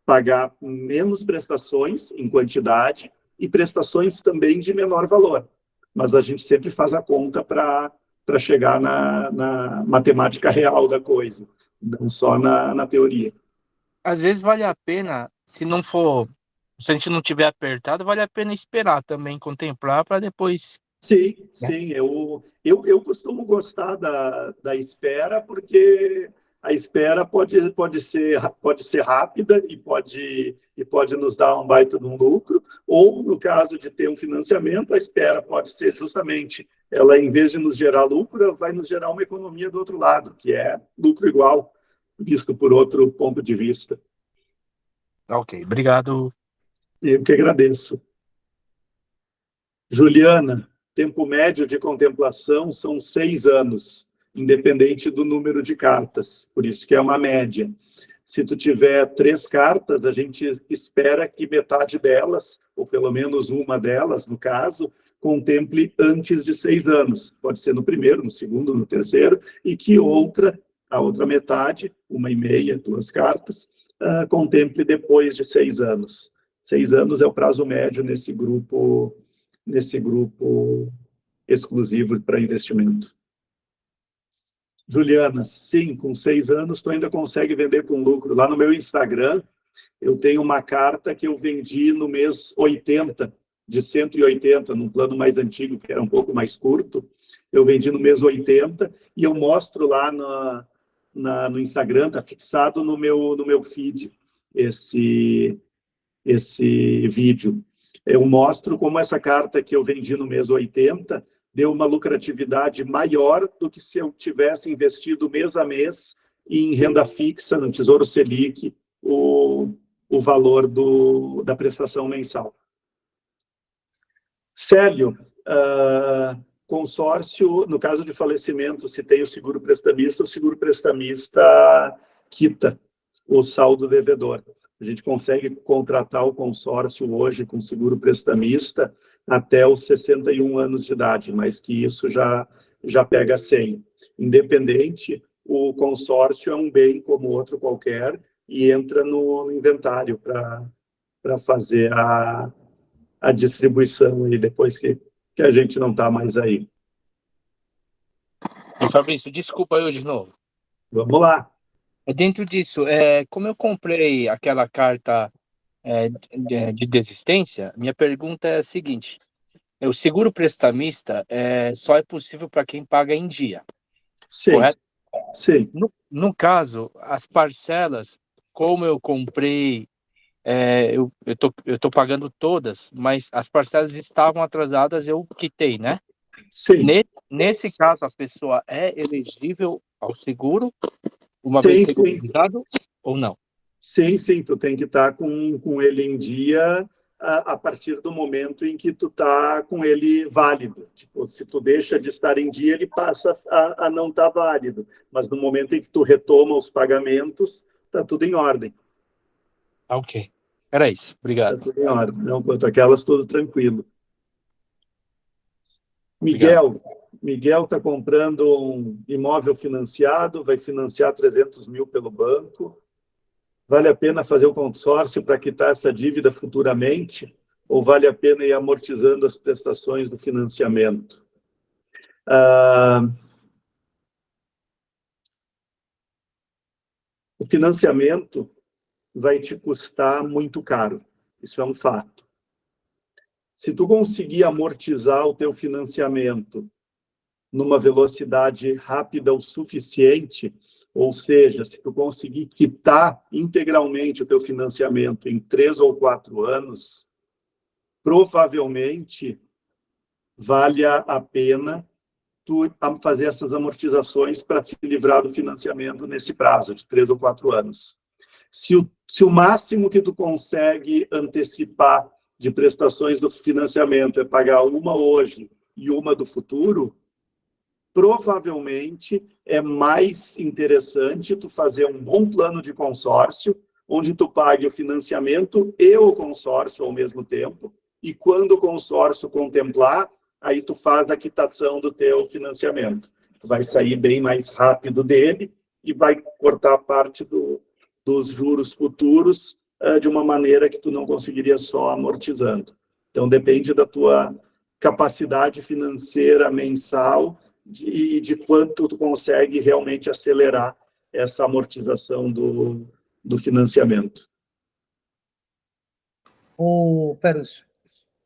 pagar menos prestações em quantidade e prestações também de menor valor. Mas a gente sempre faz a conta para chegar na matemática real da coisa, não só na teoria. Às vezes vale a pena, se a gente não tiver apertado, vale a pena esperar também, contemplar para depois... Sim. Eu costumo gostar da espera, porque a espera pode ser rápida e pode nos dar um baita de um lucro, ou, no caso de ter um financiamento, a espera pode ser justamente, ela, em vez de nos gerar lucro, vai nos gerar uma economia do outro lado, que é lucro igual, visto por outro ponto de vista. Ok, obrigado. Eu que agradeço. Juliana, tempo médio de contemplação são 6 anos, independente do número de cartas, por isso que é uma média. Se tu tiver 3 cartas, a gente espera que metade delas, ou pelo menos uma delas, no caso, contemple antes de 6 anos. Pode ser no primeiro, no segundo, no terceiro, e que a outra metade, 1,5, 2 cartas, contemple depois de 6 anos. 6 anos é o prazo médio nesse grupo exclusivo para investimento. Juliana, sim, com 6 anos tu ainda consegue vender com lucro. Lá no meu Instagram, eu tenho uma carta que eu vendi no mês 80, de 180, num plano mais antigo, que era um pouco mais curto. Eu vendi no mês 80 e eu mostro lá no Instagram, está fixado no meu feed esse vídeo. Eu mostro como essa carta que eu vendi no mês 80 deu uma lucratividade maior do que se eu tivesse investido mês a mês em renda fixa, no Tesouro Selic, o valor da prestação mensal. Célio, consórcio, no caso de falecimento, se tem o seguro prestamista quita o saldo devedor. A gente consegue contratar o consórcio hoje com seguro prestamista até os 61 anos de idade, mas que isso já pega 100. Independente, o consórcio é um bem como outro qualquer e entra no inventário para fazer a distribuição aí depois que a gente não está mais aí. E Fabrício, desculpa eu de novo. Vamos lá. Dentro disso, como eu comprei aquela carta de desistência, minha pergunta é a seguinte: o seguro prestamista só é possível para quem paga em dia, sim, correto? Sim. No caso, as parcelas, como eu comprei, eu tô pagando todas, mas as parcelas estavam atrasadas, eu quitei, né? Sim. Nesse caso, a pessoa é elegível ao seguro, uma vez regularizado, ou não? Sim, tu tem que estar com ele em dia a partir do momento em que tu está com ele válido. Tipo, se tu deixa de estar em dia, ele passa a não estar válido. Mas no momento em que tu retoma os pagamentos, está tudo em ordem. Ok. Era isso. Obrigado. Está tudo em ordem. Não, quanto aquelas, tudo tranquilo. Miguel está comprando um imóvel financiado, vai financiar 300 mil pelo banco. Vale a pena fazer o consórcio para quitar essa dívida futuramente? Ou vale a pena ir amortizando as prestações do financiamento? O financiamento vai te custar muito caro. Isso é um fato. Se tu conseguir amortizar o teu financiamento numa velocidade rápida o suficiente, ou seja, se tu conseguir quitar integralmente o teu financiamento em 3 ou 4 anos, provavelmente vale a pena tu fazer essas amortizações para se livrar do financiamento nesse prazo de 3 ou 4 anos. Se o máximo que tu consegue antecipar de prestações do financiamento é pagar uma hoje e uma do futuro, provavelmente é mais interessante tu fazer um bom plano de consórcio, onde tu pague o financiamento e o consórcio ao mesmo tempo, e quando o consórcio contemplar, aí tu faz a quitação do teu financiamento. Tu vai sair bem mais rápido dele e vai cortar parte dos juros futuros de uma maneira que tu não conseguiria só amortizando. Então, depende da tua capacidade financeira mensal e de quanto tu consegue realmente acelerar essa amortização do financiamento. Pérez,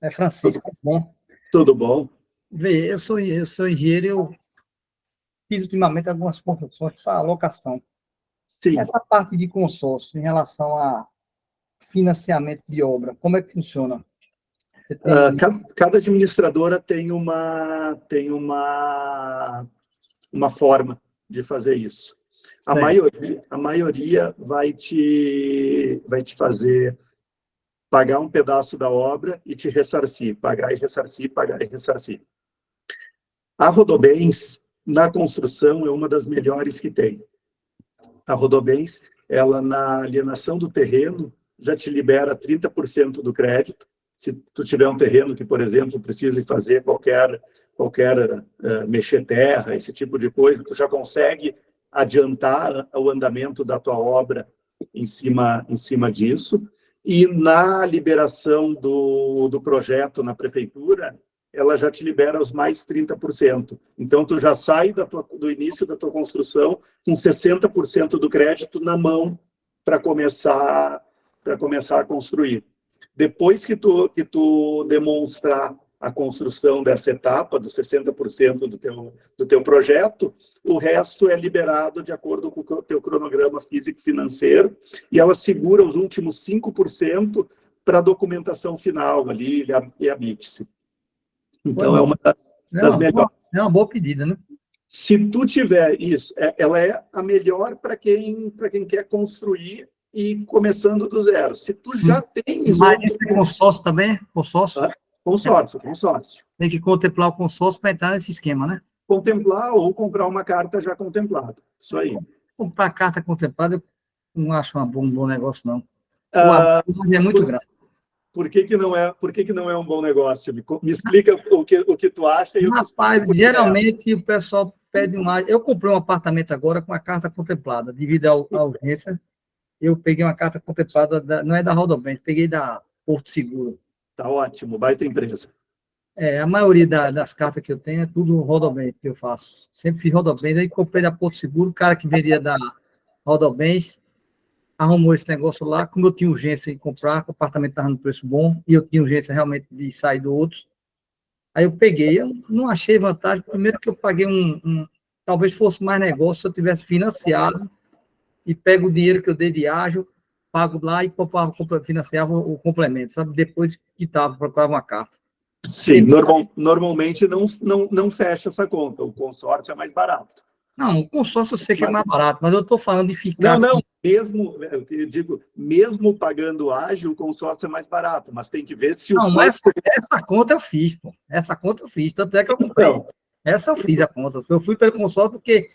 é Francisco, tudo bom? Tudo bom? Vê, eu sou engenheiro, eu fiz ultimamente algumas construções para alocação. Sim. Essa parte de consórcio em relação a financiamento de obra, como é que funciona? Cada administradora tem uma forma de fazer isso. A maioria vai te fazer pagar um pedaço da obra e te ressarcir, pagar e ressarcir, pagar e ressarcir. A Rodobens, na construção, é uma das melhores que tem. A Rodobens, ela na alienação do terreno, já te libera 30% do crédito. Se tu tiver um terreno que, por exemplo, precise fazer qualquer mexer terra, esse tipo de coisa, tu já consegue adiantar o andamento da tua obra em cima disso. e na liberação do projeto na prefeitura, ela já te libera os mais 30%. Então, tu já sai do início da tua construção com 60% do crédito na mão para começar a construir. Depois que tu demonstrar a construção dessa etapa, dos 60% do teu projeto, o resto é liberado de acordo com o teu cronograma físico-financeiro, e ela segura os últimos 5% para a documentação final ali e a BITSE. Então, é uma das melhores. É uma boa pedida, né? Se tu tiver isso, ela é a melhor para quem quer construir e começando do zero. Se tu já tens... Mas isso é consórcio também? Consórcio? Consórcio. Tem que contemplar o consórcio para entrar nesse esquema, né? Contemplar ou comprar uma carta já contemplada. Isso aí. Comprar carta contemplada, eu não acho um bom negócio, não. O abuso é muito grande. Por que não é um bom negócio? Me explica o que tu acha. Rapaz, geralmente o pessoal pede mais. Eu comprei um apartamento agora com a carta contemplada, devido à urgência. Eu peguei uma carta contemplada, não é da Rodobens, peguei da Porto Seguro. Tá ótimo, baita empresa. A maioria das cartas que eu tenho é tudo Rodobens que eu faço. Sempre fiz Rodobens, aí comprei da Porto Seguro, o cara que vendia da Rodobens arrumou esse negócio lá. Como eu tinha urgência em comprar, o apartamento estava no preço bom, e eu tinha urgência realmente de sair do outro, aí eu peguei. Eu não achei vantagem, primeiro que eu paguei talvez fosse mais negócio se eu tivesse financiado, e pego o dinheiro que eu dei de ágio, pago lá e financiava o complemento, sabe? Depois que procurava uma carta. Sim, normalmente não fecha essa conta, o consórcio é mais barato. Não, o consórcio eu sei que é mais barato, mas eu estou falando de ficar... Não, eu digo, mesmo pagando ágil, o consórcio é mais barato, mas tem que ver se Não, mas essa conta eu fiz, pô. Essa conta eu fiz, tanto é que eu comprei. Então, essa eu fiz a conta. Eu fui pelo consórcio porque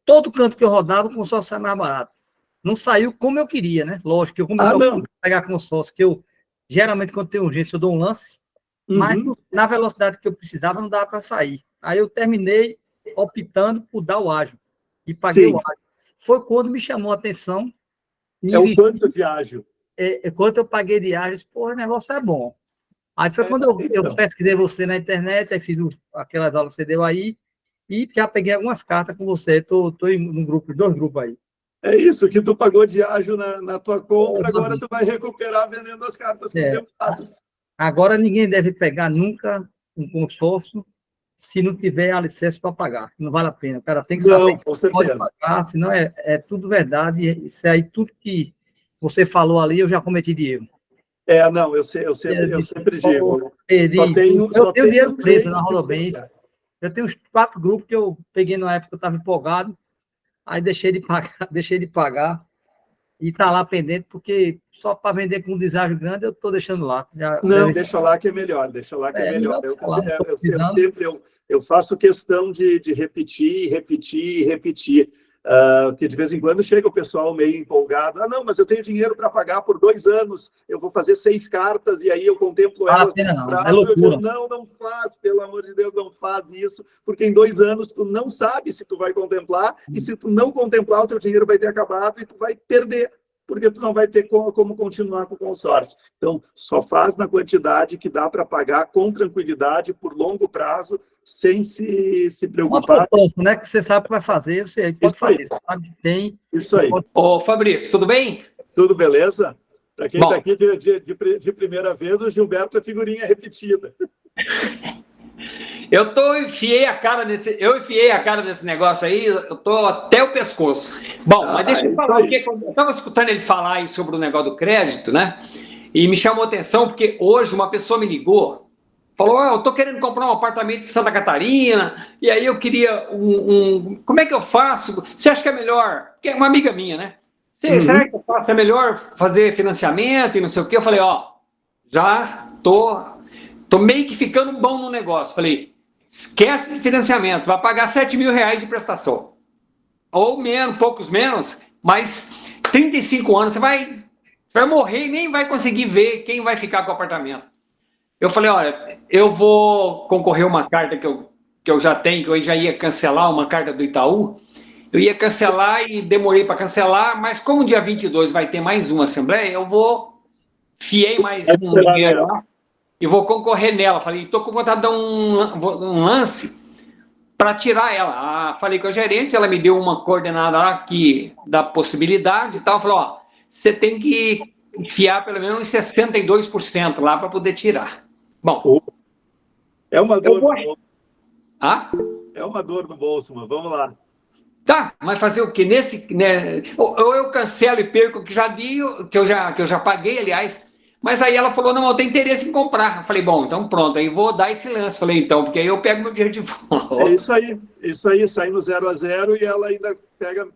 todo canto que eu rodava, o consórcio sai mais barato. Não saiu como eu queria, né? Lógico, eu comecei a pegar consórcio, que eu, geralmente, quando tem urgência, eu dou um lance, mas na velocidade que eu precisava, não dava para sair. Aí eu terminei optando por dar o ágil, e paguei o ágil. Foi quando me chamou a atenção. O quanto de ágil? Quanto eu paguei de ágil, porra, o negócio é bom. Aí foi quando eu pesquisei você na internet, aí fiz aquelas aulas que você deu aí, e já peguei algumas cartas com você. Estou em dois grupos aí. É isso, que tu pagou de ágio na tua compra, agora tu vai recuperar vendendo as cartas contempladas. Agora ninguém deve pegar nunca um consórcio se não tiver alicerce para pagar. Não vale a pena. O cara tem que saber que pode pagar, senão é tudo verdade. Isso aí, tudo que você falou ali, eu já cometi de erro. Eu sempre digo. Eu tenho dinheiro preso na Rodobens. Eu tenho uns 4 grupos que eu peguei na época que eu estava empolgado. Aí deixei de pagar e está lá pendente, porque só para vender com um deságio grande eu estou deixando lá. Deixa lá que é melhor, Eu faço questão de repetir, que de vez em quando chega o pessoal meio empolgado, não, mas eu tenho dinheiro para pagar por 2 anos, eu vou fazer 6 cartas e aí eu contemplo elas. É loucura. Não faz, pelo amor de Deus, não faz isso, porque em 2 anos tu não sabe se tu vai contemplar, e se tu não contemplar, o teu dinheiro vai ter acabado e tu vai perder, porque tu não vai ter como continuar com o consórcio. Então, só faz na quantidade que dá para pagar com tranquilidade, por longo prazo, sem se preocupar. Uma proposta, né? Que você sabe que vai fazer, você pode fazer. Você sabe que tem. Isso aí. Ô, Fabrício, tudo bem? Tudo beleza? Para quem está aqui de primeira vez, o Gilberto é figurinha repetida. Eu enfiei a cara nesse negócio aí, eu tô até o pescoço. Bom, mas deixa eu falar o que eu estava escutando ele falar aí sobre o negócio do crédito, né? E me chamou a atenção porque hoje uma pessoa me ligou, falou, eu tô querendo comprar um apartamento em Santa Catarina, e aí eu queria como é que eu faço? Você acha que é melhor? Porque é uma amiga minha, né? Será que é melhor fazer financiamento e não sei o quê? Eu falei, já tô meio que ficando bom no negócio. Falei, esquece de financiamento, vai pagar R$7.000 de prestação. Ou menos, poucos menos, mas 35 anos, você vai morrer e nem vai conseguir ver quem vai ficar com o apartamento. Eu falei, olha, eu vou concorrer uma carta que eu já tenho, que eu já ia cancelar, uma carta do Itaú. Eu ia cancelar e demorei para cancelar, mas como dia 22 vai ter mais uma assembleia, eu vou fiei mais um dinheiro lá e vou concorrer nela. Falei, estou com vontade de dar um lance para tirar ela. Falei com a gerente, ela me deu uma coordenada lá da possibilidade e tal. Falou, ó, você tem que enfiar pelo menos uns 62% lá para poder tirar. Bom, é uma dor no bolso. Ah? É uma dor no bolso, mas vamos lá. Tá, mas fazer o quê? Ou eu cancelo e perco o que já di, que eu já paguei, aliás. Mas aí ela falou, não, eu tenho interesse em comprar. Eu falei, bom, então pronto, aí vou dar esse lance. Falei, então, porque aí eu pego meu dinheiro de volta. É isso aí, sai no 0 a 0 e ela ainda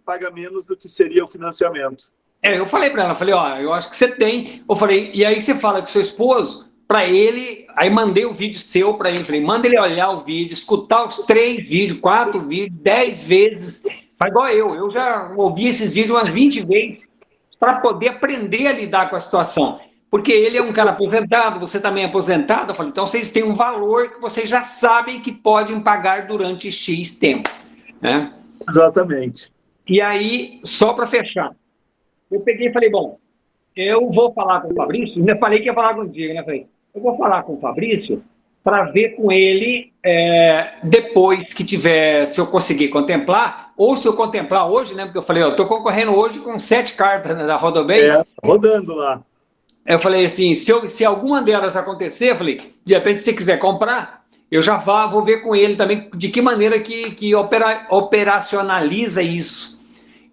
paga menos do que seria o financiamento. Eu falei para ela, falei, ó, eu acho que você tem. Eu falei, e aí você fala com seu esposo, para ele, aí mandei o vídeo seu para ele, falei, manda ele olhar o vídeo, escutar os 3 vídeos, 4 vídeos, 10 vezes, faz igual eu já ouvi esses vídeos umas 20 vezes, para poder aprender a lidar com a situação, porque ele é um cara aposentado, você também é aposentado, eu falei, então vocês têm um valor que vocês já sabem que podem pagar durante X tempo, né? Exatamente. E aí, só para fechar, eu peguei e falei, bom, eu vou falar com o Fabrício, ainda falei que ia falar contigo, né? Falei, eu vou falar com o Fabrício para ver com ele depois que tiver, se eu conseguir contemplar, ou se eu contemplar hoje, né? Porque eu falei, eu estou concorrendo hoje com 7 cartas, né, da Rodobase. Rodando lá. Eu falei assim, se alguma delas acontecer, eu falei, de repente, se você quiser comprar, eu já vou ver com ele também de que maneira que operacionaliza isso.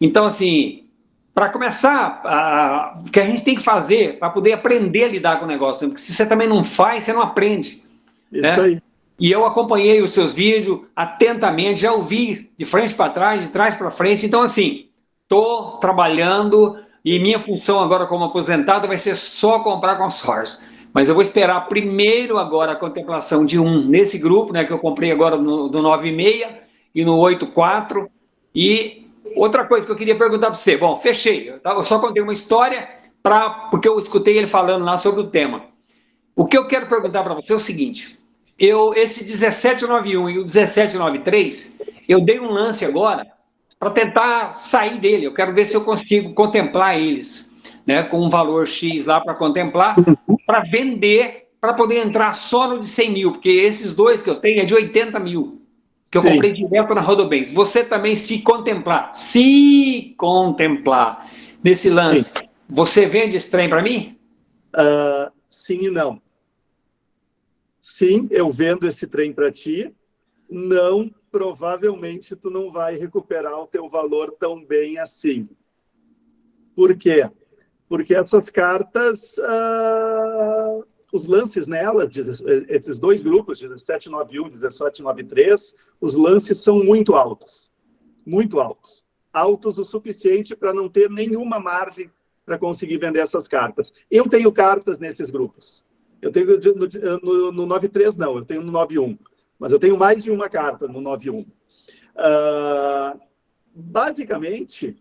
Então, assim, para começar, o que a gente tem que fazer para poder aprender a lidar com o negócio, porque se você também não faz, você não aprende. Isso aí. E eu acompanhei os seus vídeos atentamente, já ouvi de frente para trás, de trás para frente. Então, assim, estou trabalhando e minha função agora como aposentado vai ser só comprar consórcio. Mas eu vou esperar primeiro agora a contemplação de nesse grupo, né, que eu comprei agora do 9,6 e no 8,4. E outra coisa que eu queria perguntar para você. Bom, fechei. Eu só contei uma história porque eu escutei ele falando lá sobre o tema. O que eu quero perguntar para você é o seguinte. Esse 1791 e o 1793, eu dei um lance agora para tentar sair dele. Eu quero ver se eu consigo contemplar eles, né, com um valor X lá para contemplar, para vender, para poder entrar só no de 100 mil, porque esses dois que eu tenho é de 80 mil, que eu comprei direto na Rodobase. Você também se contemplar nesse lance, você vende esse trem para mim? Sim e não. Sim, eu vendo esse trem para ti. Não, provavelmente tu não vai recuperar o teu valor tão bem assim. Por quê? Porque essas cartas, os lances nela, esses dois grupos, 1791 e 1793, os lances são muito altos. Muito altos. Altos o suficiente para não ter nenhuma margem para conseguir vender essas cartas. Eu tenho cartas nesses grupos. Eu tenho no 93 não, eu tenho no 91. Mas eu tenho mais de uma carta no 91. Basicamente,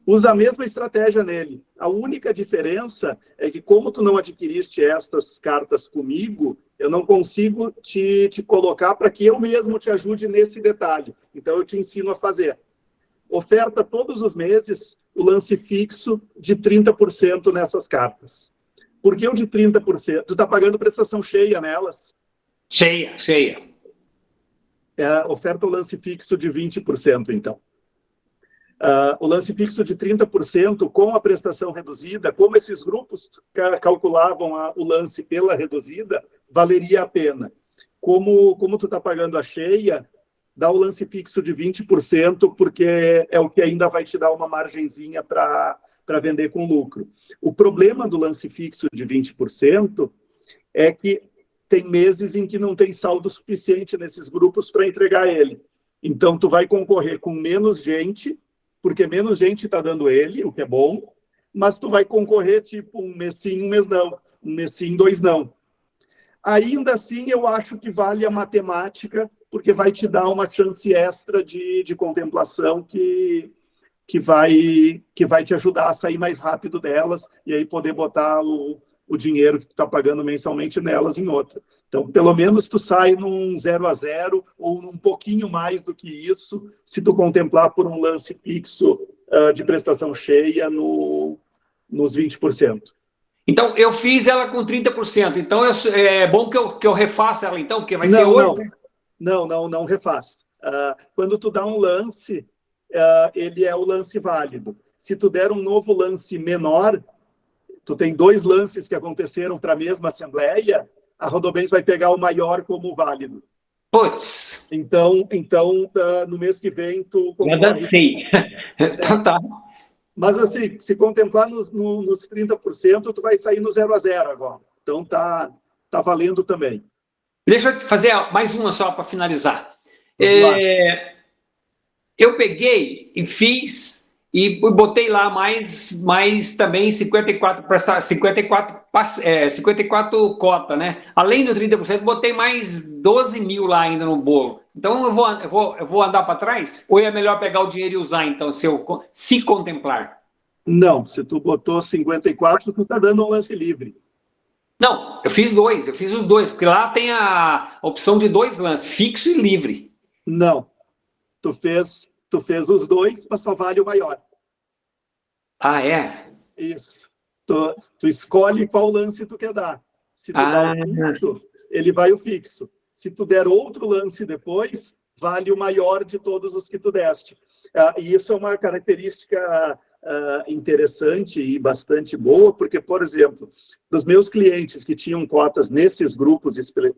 usa a mesma estratégia nele. A única diferença é que, como tu não adquiriste estas cartas comigo, eu não consigo te colocar para que eu mesmo te ajude nesse detalhe. Então, eu te ensino a fazer. Oferta todos os meses o lance fixo de 30% nessas cartas. Por que o de 30%? Tu está pagando prestação cheia nelas? Cheia. Oferta o lance fixo de 20%, então. O lance fixo de 30% com a prestação reduzida, como esses grupos calculavam o lance pela reduzida, valeria a pena. Como tu está pagando a cheia, dá o lance fixo de 20%, porque é o que ainda vai te dar uma margenzinha para vender com lucro. O problema do lance fixo de 20% é que tem meses em que não tem saldo suficiente nesses grupos para entregar ele. Então, tu vai concorrer com menos gente, porque menos gente está dando ele, o que é bom, mas tu vai concorrer tipo um mês sim, um mês não, um mês sim, 2 não. Ainda assim, eu acho que vale a matemática, porque vai te dar uma chance extra de contemplação que vai te ajudar a sair mais rápido delas e aí poder botar o dinheiro que tu está pagando mensalmente nelas em outra. Então, pelo menos tu sai num 0 a 0 ou num pouquinho mais do que isso, se tu contemplar por um lance fixo de prestação cheia nos 20%. Então, eu fiz ela com 30%. Então, é bom que eu refaça ela, então, porque vai ser hoje. Não refaz. Quando tu dá um lance, ele é o lance válido. Se tu der um novo lance menor, tu tem 2 lances que aconteceram para a mesma assembleia, a Rodobens vai pegar o maior como válido. Putz! Então no mês que vem, tu concorre. Já dancei. Tá. Mas, assim, se contemplar nos 30%, tu vai sair no 0-0 agora. Então, tá valendo também. Deixa eu fazer mais uma só para finalizar. Eu peguei e fiz e botei lá mais também 54 cota, né? Além do 30%, botei mais 12 mil lá ainda no bolo. Então, eu vou andar para trás? Ou é melhor pegar o dinheiro e usar, então, se contemplar? Não, se tu botou 54, tu tá dando um lance livre. Não, eu fiz os dois, porque lá tem a opção de 2 lances, fixo e livre. Não, tu fez os 2, mas só vale o maior. Ah, é? Isso. Tu escolhe qual lance tu quer dar. Se tu dá o fixo, ele vai o fixo. Se tu der outro lance depois, vale o maior de todos os que tu deste. E isso é uma característica interessante e bastante boa, porque, por exemplo, dos meus clientes que tinham cotas nesses grupos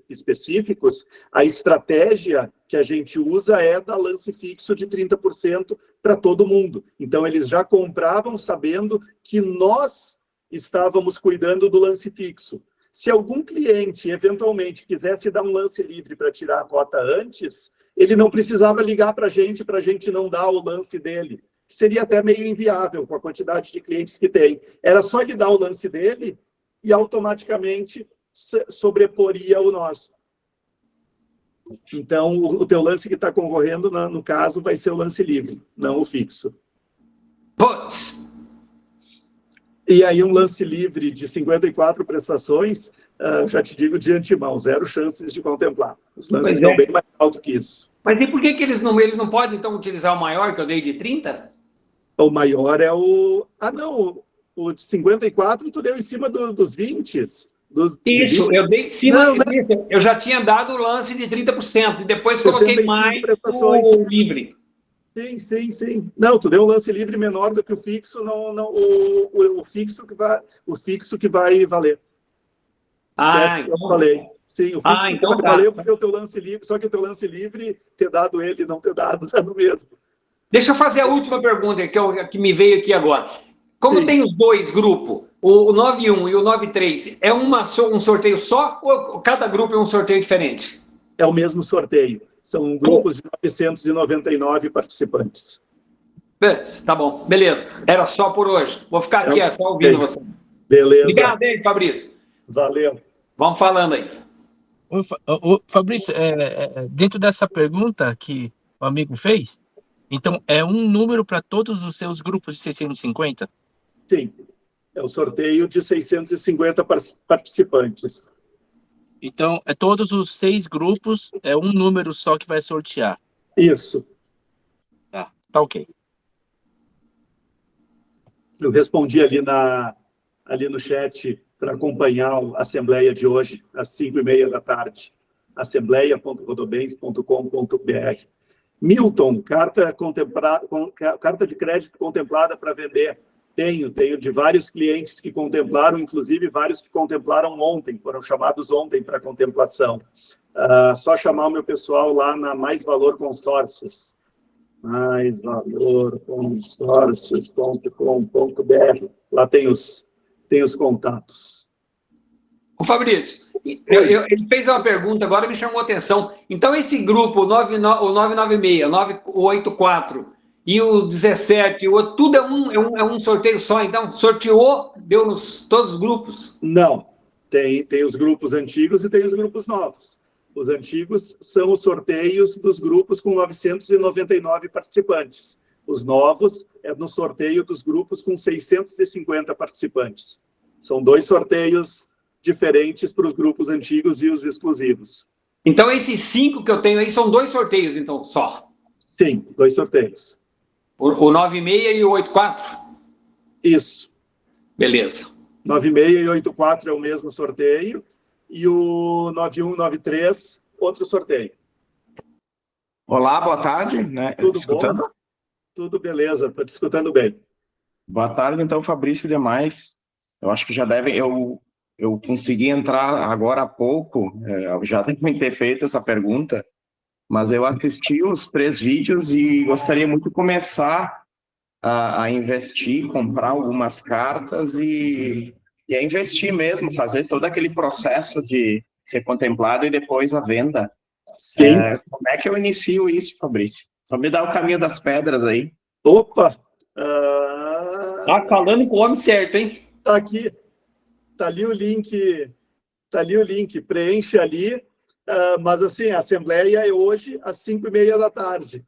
específicos, a estratégia que a gente usa é dar lance fixo de 30% para todo mundo. Então, eles já compravam sabendo que nós estávamos cuidando do lance fixo. Se algum cliente, eventualmente, quisesse dar um lance livre para tirar a cota antes, ele não precisava ligar para a gente não dar o lance dele. Seria até meio inviável com a quantidade de clientes que tem. Era só ele dar o lance dele e automaticamente sobreporia o nosso. Então, o teu lance que está concorrendo, no caso, vai ser o lance livre, não o fixo. E aí, um lance livre de 54 prestações, já te digo de antemão, 0 chances de contemplar. Os lances estão bem mais altos que isso. Mas e por que eles não podem, então, utilizar o maior, que eu dei de 30? O maior é o... o de 54 tu deu em cima dos 20. Isso, eu dei em cima, eu já tinha dado o lance de 30%, e depois coloquei mais o livre. Sim. Não, tu deu um lance livre menor do que o fixo, o fixo que vai valer. Eu falei. Sim, o fixo que vai valer porque o teu lance livre, só que o teu lance livre, ter dado ele e não ter dado, é no mesmo. Deixa eu fazer a última pergunta que me veio aqui agora. Como tem os 2 grupos, o 9.1 e o 9.3, é um sorteio só ou cada grupo é um sorteio diferente? É o mesmo sorteio. São grupos de 999 participantes. Tá bom, beleza. Era só por hoje. Vou ficar aqui só ouvindo você. Beleza. Obrigado aí, Fabrício. Valeu. Vamos falando aí. Fabrício, dentro dessa pergunta que o amigo fez, então é um número para todos os seus grupos de 650? Sim. É o sorteio de 650 participantes. Então, todos os 6 grupos, é um número só que vai sortear. Isso. Tá ok. Eu respondi ali no chat para acompanhar a assembleia de hoje, às 5h30 da tarde. assembleia.rodobens.com.br. Milton, carta de crédito contemplada para vender. Tenho de vários clientes que contemplaram, inclusive vários que contemplaram ontem, foram chamados ontem para contemplação. Só chamar o meu pessoal lá na Mais Valor Consórcios. maisvalorconsórcios.com.br. Lá tem os contatos. Ô Fabrício, ele fez uma pergunta, agora me chamou a atenção. Então, esse grupo, o 996, o 984 e o 17, tudo é um sorteio só, então? Sorteou, deu nos todos os grupos? Não, tem os grupos antigos e tem os grupos novos. Os antigos são os sorteios dos grupos com 999 participantes. Os novos é no sorteio dos grupos com 650 participantes. São 2 sorteios diferentes para os grupos antigos e os exclusivos. Então, esses 5 que eu tenho aí são 2 sorteios, então, só? Sim, 2 sorteios. O 96 e o 84? Isso. Beleza. 96 e 84 é o mesmo sorteio, e o 91 e 93, outro sorteio. Olá, boa tarde, né? Tudo escutando? bom? Tudo beleza, estou te escutando bem. Boa tarde, então, Fabrício e demais. Eu acho que já devem... Eu consegui entrar agora há pouco, já devem ter feito essa pergunta, mas eu assisti os 3 vídeos e gostaria muito de começar a investir, comprar algumas cartas e a investir mesmo, fazer todo aquele processo de ser contemplado e depois a venda. Como é que eu inicio isso, Fabrício? Só me dá o caminho das pedras aí. Opa! Tá falando com o homem certo, hein? Tá aqui. Tá ali o link. Tá ali o link. Preenche ali. Mas, assim, a assembleia é hoje às 5h30 da tarde.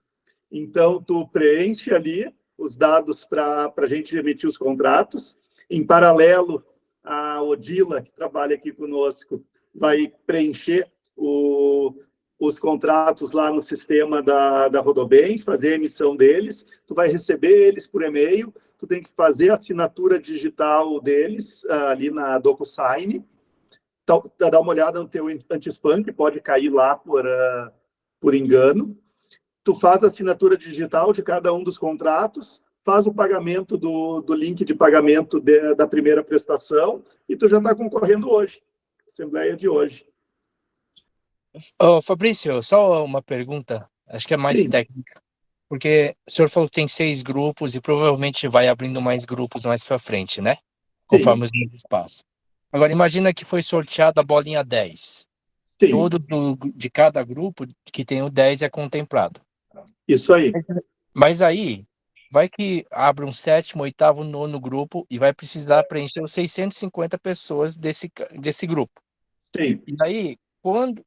Então, tu preenche ali os dados para a gente emitir os contratos. Em paralelo, a Odila, que trabalha aqui conosco, vai preencher os contratos lá no sistema da Rodobens, fazer a emissão deles. Tu vai receber eles por e-mail. Tu tem que fazer a assinatura digital deles ali na DocuSign. Então, dá uma olhada no teu anti-spam, que pode cair lá por engano. Tu faz a assinatura digital de cada um dos contratos, faz o pagamento do link de pagamento da primeira prestação e tu já está concorrendo hoje. Assembleia de hoje. Fabrício, só uma pergunta, acho que é mais técnica, porque o senhor falou que tem 6 grupos e provavelmente vai abrindo mais grupos mais para frente, né? Conforme os números passam. Agora, imagina que foi sorteada a bolinha 10. Sim. Todo de cada grupo que tem o 10 é contemplado. Isso aí. Mas aí, vai que abre um 7º, 8º, 9º grupo e vai precisar preencher os 650 pessoas desse grupo. Sim. E aí, quando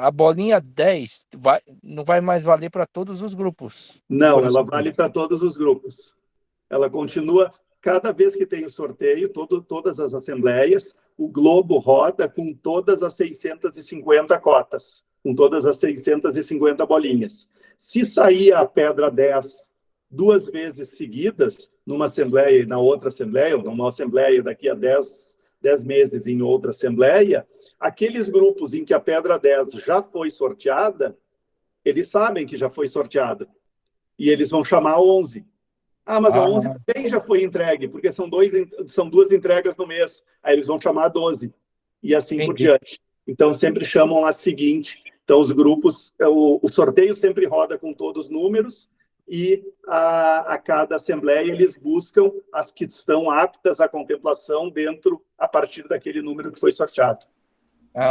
a bolinha 10 não vai mais valer para todos os grupos? Não, ela vale para todos os grupos. Ela continua, cada vez que tem o sorteio, todas as assembleias, o globo roda com todas as 650 cotas, com todas as 650 bolinhas. Se sair a pedra 10 2 vezes seguidas, numa assembleia e na outra assembleia, ou numa assembleia daqui a 10 meses em outra assembleia, aqueles grupos em que a pedra 10 já foi sorteada, eles sabem que já foi sorteada. E eles vão chamar a 11. Mas a 11 também já foi entregue, porque são 2 entregas no mês. Aí eles vão chamar a 12. E assim por diante. Então, sempre chamam a seguinte. Então, os grupos, o sorteio sempre roda com todos os números e a cada assembleia eles buscam as que estão aptas à contemplação a partir daquele número que foi sorteado.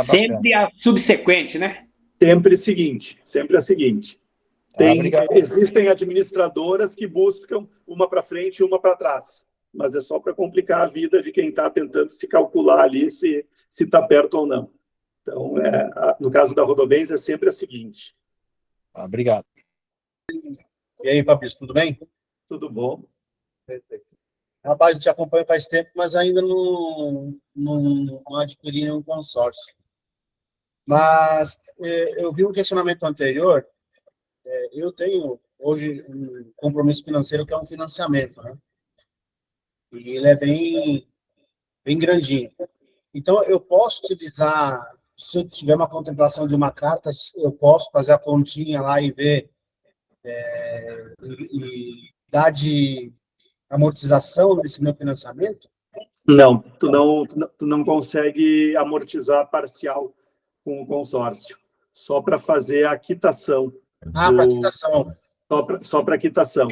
Sempre a subsequente, né? Sempre a seguinte. Existem administradoras que buscam uma para frente e uma para trás, mas é só para complicar a vida de quem está tentando se calcular ali se está perto ou não. Então, no caso da Rodobens, é sempre a seguinte. Obrigado. E aí, Fabrício, tudo bem? Tudo bom. Rapaz, eu te acompanho faz tempo, mas ainda não adquiri nenhum consórcio. Mas eu vi um questionamento anterior. Eu tenho hoje um compromisso financeiro que é um financiamento, né? E ele é bem grandinho. Então, eu posso utilizar, se eu tiver uma contemplação de uma carta, eu posso fazer a continha lá e ver e dar de amortização nesse meu financiamento? Não, tu não consegue amortizar parcial com o consórcio, só para fazer a quitação. Para quitação. Só para quitação.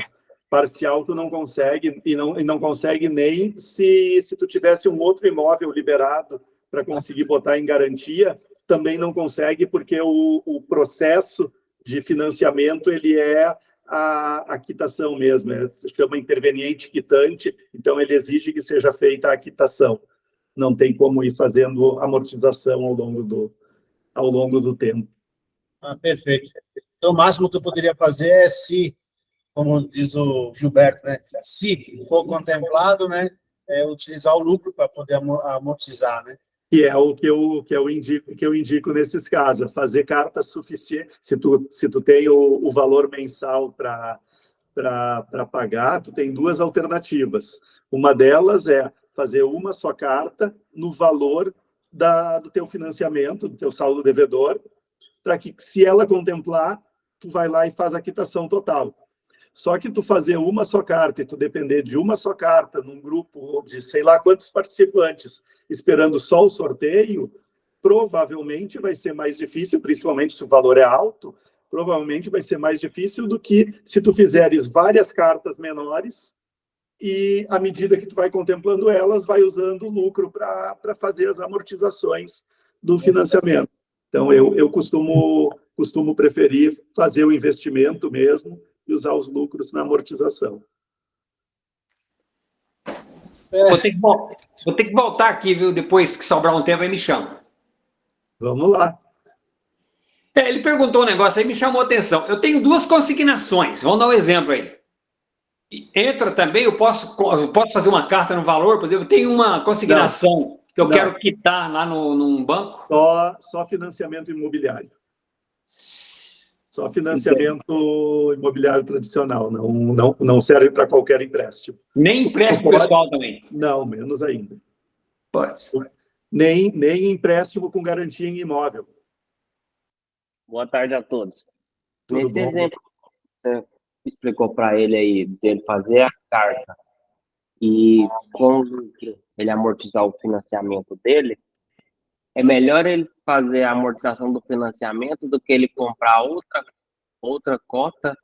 Parcial tu não consegue, e não consegue nem se tu tivesse um outro imóvel liberado para conseguir botar em garantia, também não consegue, porque o processo de financiamento ele é a quitação mesmo, se chama interveniente quitante, então ele exige que seja feita a quitação. Não tem como ir fazendo amortização ao longo do tempo. Perfeito. Então, o máximo que eu poderia fazer é se, como diz o Gilberto, né, se for contemplado, né, utilizar o lucro para poder amortizar, né? Que é o que eu indico nesses casos, fazer carta suficiente. Se tu tem o valor mensal para pagar, tu tem 2 alternativas. Uma delas é fazer uma só carta no valor do teu financiamento, do teu saldo devedor, para que, se ela contemplar, tu vai lá e faz a quitação total. Só que tu fazer uma só carta e tu depender de uma só carta num grupo de sei lá quantos participantes, esperando só o sorteio, provavelmente vai ser mais difícil, principalmente se o valor é alto, provavelmente vai ser mais difícil do que se tu fizeres várias cartas menores e, à medida que tu vai contemplando elas, vai usando o lucro para fazer as amortizações do financiamento. Então, eu costumo preferir fazer o investimento mesmo e usar os lucros na amortização. Vou ter que voltar aqui, viu? Depois que sobrar um tempo, aí me chama. Vamos lá. Ele perguntou um negócio aí, me chamou a atenção. Eu tenho 2 consignações. Vamos dar um exemplo aí. Entra também, eu posso fazer uma carta no valor, por exemplo, eu tenho uma consignação que eu quero quitar lá num banco? Só financiamento imobiliário. Só financiamento imobiliário tradicional, não serve para qualquer empréstimo. Nem empréstimo pessoal também? Não, menos ainda. Pode. Nem empréstimo com garantia em imóvel. Boa tarde a todos. Tudo Nesse bom? exemplo que você explicou para ele aí, dele fazer a carta e com ele amortizar o financiamento dele, é melhor ele fazer a amortização do financiamento do que ele comprar outra cota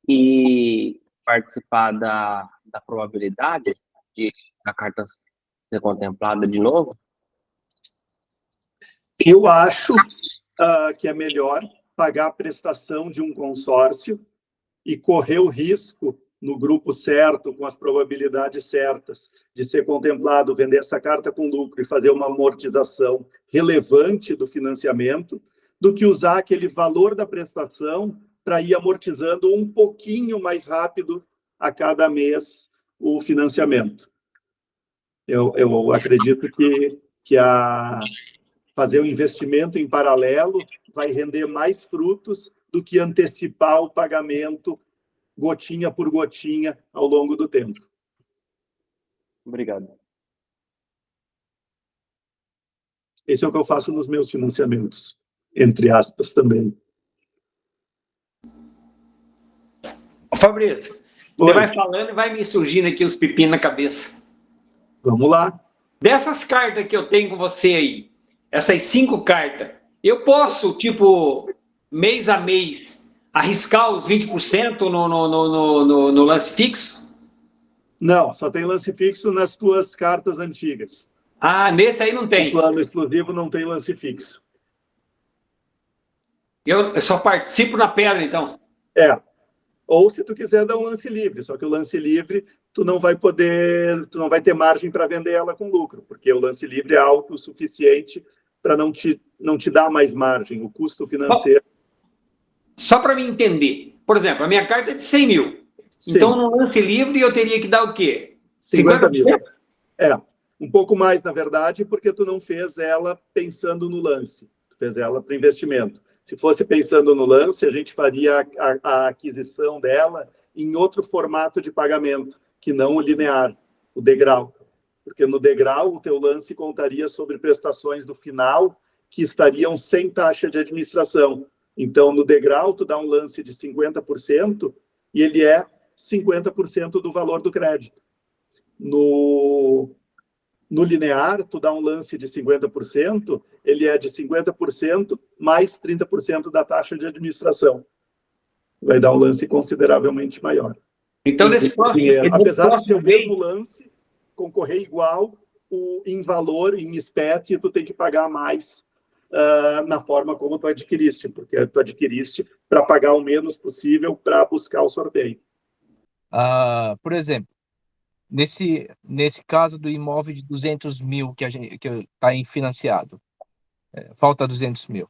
e participar da probabilidade de a carta ser contemplada de novo? Eu acho que é melhor pagar a prestação de um consórcio e correr o risco no grupo certo, com as probabilidades certas, de ser contemplado, vender essa carta com lucro e fazer uma amortização relevante do financiamento, do que usar aquele valor da prestação para ir amortizando um pouquinho mais rápido a cada mês o financiamento. Eu acredito que fazer o investimento em paralelo vai render mais frutos do que antecipar o pagamento gotinha por gotinha ao longo do tempo. Obrigado. Esse é o que eu faço nos meus financiamentos, entre aspas, também. Fabrício, você vai falando e vai me surgindo aqui os pepinos na cabeça. Vamos lá. Dessas cartas que eu tenho com você aí, essas 5 cartas, eu posso, tipo, mês a mês, arriscar os 20% no lance fixo? Não, só tem lance fixo nas tuas cartas antigas. Ah, nesse aí não tem? O plano exclusivo não tem lance fixo. Eu só participo na pedra, então? Ou se tu quiser dar um lance livre, só que o lance livre tu não vai ter margem para vender ela com lucro, porque o lance livre é alto o suficiente para não te dar mais margem, o custo financeiro. Só para me entender, por exemplo, a minha carta é de 100 mil. Sim. Então, no lance livre, eu teria que dar o quê? 50 mil. Um pouco mais, na verdade, porque tu não fez ela pensando no lance. Tu fez ela para investimento. Se fosse pensando no lance, a gente faria a aquisição dela em outro formato de pagamento, que não o linear, o degrau. Porque no degrau, o teu lance contaria sobre prestações do final que estariam sem taxa de administração. Então, no degrau, tu dá um lance de 50% e ele é 50% do valor do crédito. No linear, tu dá um lance de 50%, ele é de 50% mais 30% da taxa de administração. Vai dar um lance consideravelmente maior. Então, nesse próximo... Apesar de ser o mesmo lance, concorrer igual em valor, em espécie, tu tem que pagar mais na forma como tu adquiriste, porque tu adquiriste para pagar o menos possível para buscar o sorteio. Por exemplo, nesse caso do imóvel de 200 mil que está financiado, falta 200 mil.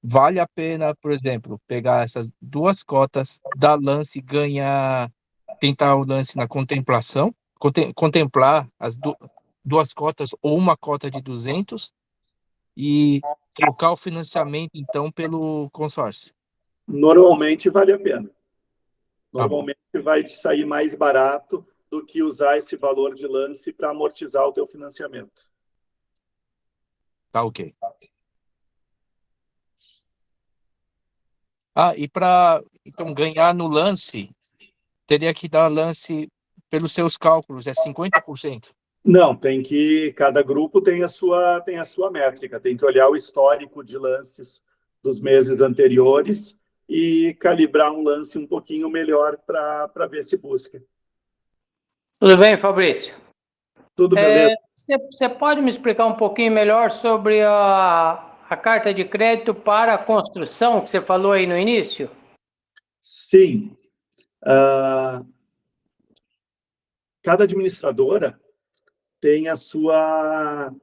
Vale a pena, por exemplo, pegar essas 2 cotas, dar lance e ganhar, tentar o lance na contemplação, contemplar as 2 cotas ou uma cota de 200 e trocar o financiamento, então, pelo consórcio? Normalmente vale a pena. Normalmente vai te sair mais barato do que usar esse valor de lance para amortizar o teu financiamento. Tá ok. E para então ganhar no lance, teria que dar lance pelos seus cálculos, é 50%? Não, cada grupo tem a sua métrica, tem que olhar o histórico de lances dos meses anteriores e calibrar um lance um pouquinho melhor para ver se busca. Tudo bem, Fabrício? Tudo beleza. Você pode me explicar um pouquinho melhor sobre a carta de crédito para a construção que você falou aí no início? Sim. Cada administradora tem as suas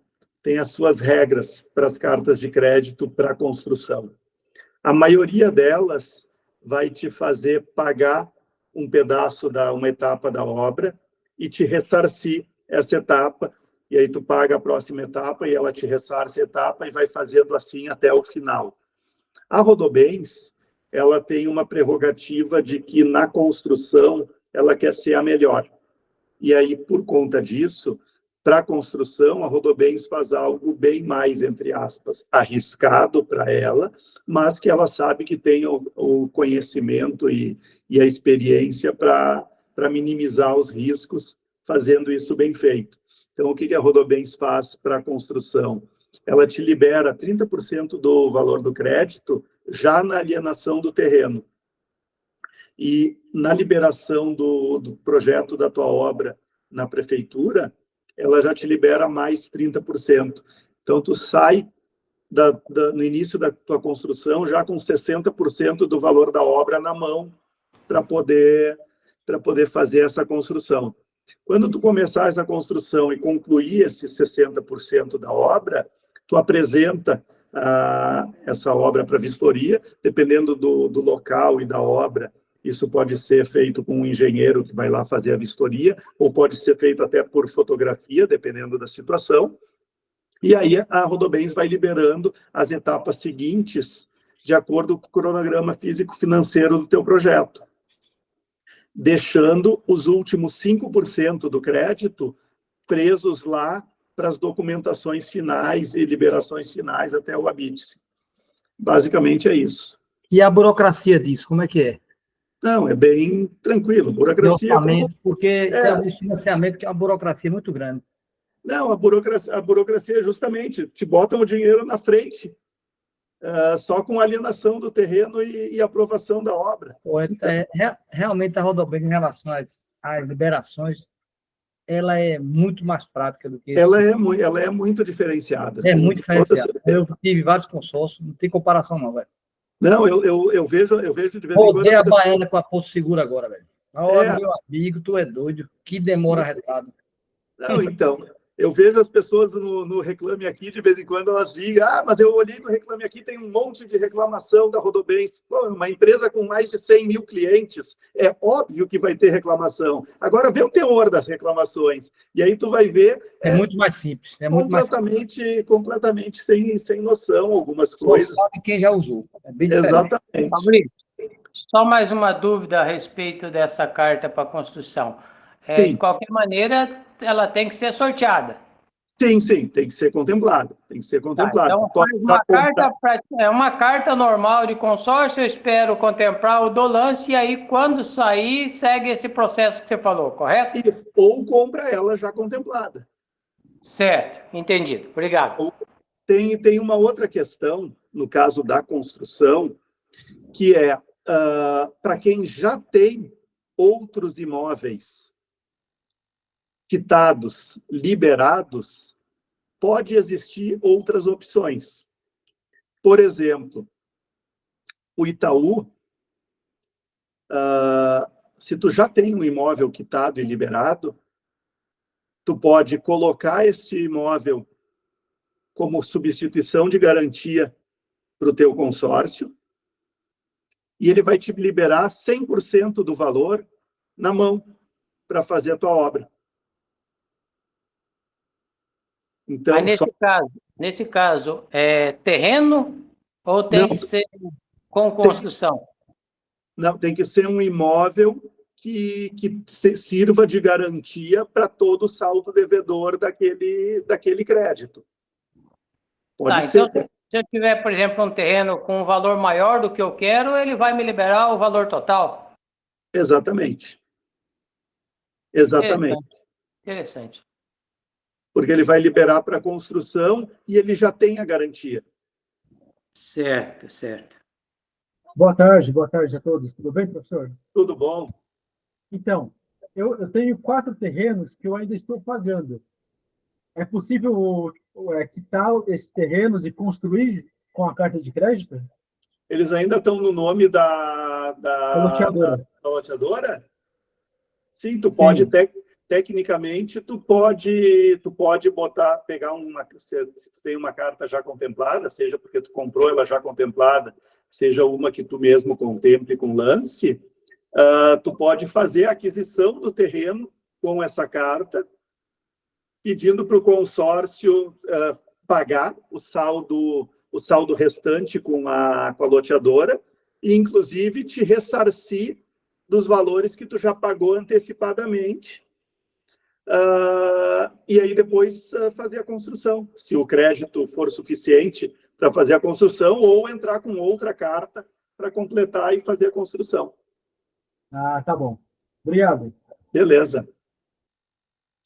regras para as cartas de crédito para a construção. A maioria delas vai te fazer pagar um pedaço uma etapa da obra e te ressarcir essa etapa, e aí tu paga a próxima etapa e ela te ressarce a etapa e vai fazendo assim até o final. A Rodobens, ela tem uma prerrogativa de que na construção ela quer ser a melhor. E aí, por conta disso, para a construção, a Rodobens faz algo bem mais, entre aspas, arriscado para ela, mas que ela sabe que tem o conhecimento e a experiência para minimizar os riscos, fazendo isso bem feito. Então, o que a Rodobens faz para a construção? Ela te libera 30% do valor do crédito já na alienação do terreno. E na liberação do projeto da tua obra na prefeitura, ela já te libera mais 30%. Então, tu sai no início da tua construção já com 60% do valor da obra na mão para poder fazer essa construção. Quando tu começar essa construção e concluir esses 60% da obra, tu apresenta essa obra para vistoria, dependendo do local e da obra. Isso pode ser feito com um engenheiro que vai lá fazer a vistoria, ou pode ser feito até por fotografia, dependendo da situação. E aí a Rodobens vai liberando as etapas seguintes de acordo com o cronograma físico-financeiro do teu projeto, deixando os últimos 5% do crédito presos lá para as documentações finais e liberações finais até o habite-se. Basicamente é isso. E a burocracia disso, como é que é? Não, é bem tranquilo. Burocracia... Porque tem um financiamento que é uma burocracia muito grande. Não, a burocracia é justamente, te botam o dinheiro na frente, só com alienação do terreno e aprovação da obra. Realmente a Rodobens, em relação às liberações, ela é muito mais prática do que isso. Ela é muito diferenciada. É muito diferenciada. Eu tive vários consórcios, não tem comparação não, velho. Não, eu vejo de vez em quando... Rodei a Baiana com a Porto Seguro agora, velho. Meu amigo, tu é doido. Que demora arretado. Não, então... Eu vejo as pessoas no Reclame Aqui, de vez em quando elas dizem, mas eu olhei no Reclame Aqui, tem um monte de reclamação da Rodobens. Pô, uma empresa com mais de 100 mil clientes, é óbvio que vai ter reclamação. Agora, vê o teor das reclamações. E aí tu vai ver... É muito mais simples. É muito completamente sem noção algumas coisas. Só sabe quem já usou. É bem diferente. Exatamente. Fabrício, só mais uma dúvida a respeito dessa carta para construção. De qualquer maneira, ela tem que ser sorteada. Sim, tem que ser contemplado. Tem que ser contemplado. Então, faz uma carta normal de consórcio, eu espero contemplar o do lance, e aí, quando sair, segue esse processo que você falou, correto? Isso. Ou compra ela já contemplada. Certo, entendido. Obrigado. Tem uma outra questão, no caso da construção, que é, para quem já tem outros imóveis quitados, liberados, pode existir outras opções. Por exemplo, o Itaú, se tu já tem um imóvel quitado e liberado, tu pode colocar este imóvel como substituição de garantia para o teu consórcio e ele vai te liberar 100% do valor na mão para fazer a tua obra. Então, mas nesse caso, é terreno ou tem que ser com construção? Não, tem que ser um imóvel que sirva de garantia para todo o saldo devedor daquele crédito. Pode ser. Então, se eu tiver, por exemplo, um terreno com um valor maior do que eu quero, ele vai me liberar o valor total? Exatamente. Exatamente. Interessante. Porque ele vai liberar para construção e ele já tem a garantia. Certo, certo. Boa tarde a todos. Tudo bem, professor? Tudo bom. Então, eu tenho 4 terrenos que eu ainda estou pagando. É possível quitar esses terrenos e construir com a carta de crédito? Eles ainda estão no nome da loteadora? Sim, tu pode, tecnicamente, tu pode pegar se tu tem uma carta já contemplada, seja porque tu comprou ela já contemplada, seja uma que tu mesmo contemple com lance, tu pode fazer a aquisição do terreno com essa carta, pedindo para o consórcio pagar o saldo restante com a loteadora e, inclusive, te ressarcir dos valores que tu já pagou antecipadamente. E aí depois fazer a construção, se o crédito for suficiente para fazer a construção, ou entrar com outra carta para completar e fazer a construção. Ah, tá bom. Obrigado. Beleza.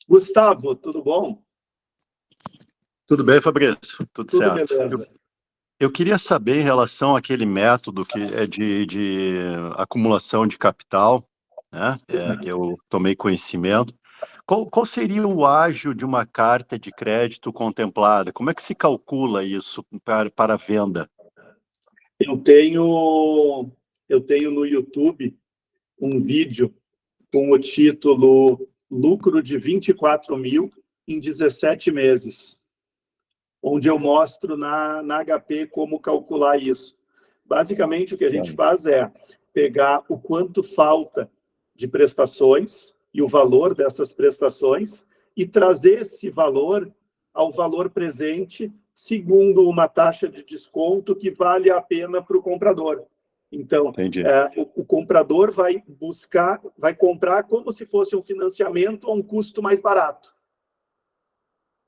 Gustavo, tudo bom? Tudo bem, Fabrício? Tudo certo. Beleza. Eu queria saber em relação àquele método que é de acumulação de capital, né? Que eu tomei conhecimento. Qual seria o ágio de uma carta de crédito contemplada? Como é que se calcula isso para venda? Eu tenho no YouTube um vídeo com o título Lucro de 24 mil em 17 meses, onde eu mostro na HP como calcular isso. Basicamente, o que a gente faz é pegar o quanto falta de prestações e o valor dessas prestações e trazer esse valor ao valor presente segundo uma taxa de desconto que vale a pena para o comprador. Então, o comprador vai comprar como se fosse um financiamento a um custo mais barato.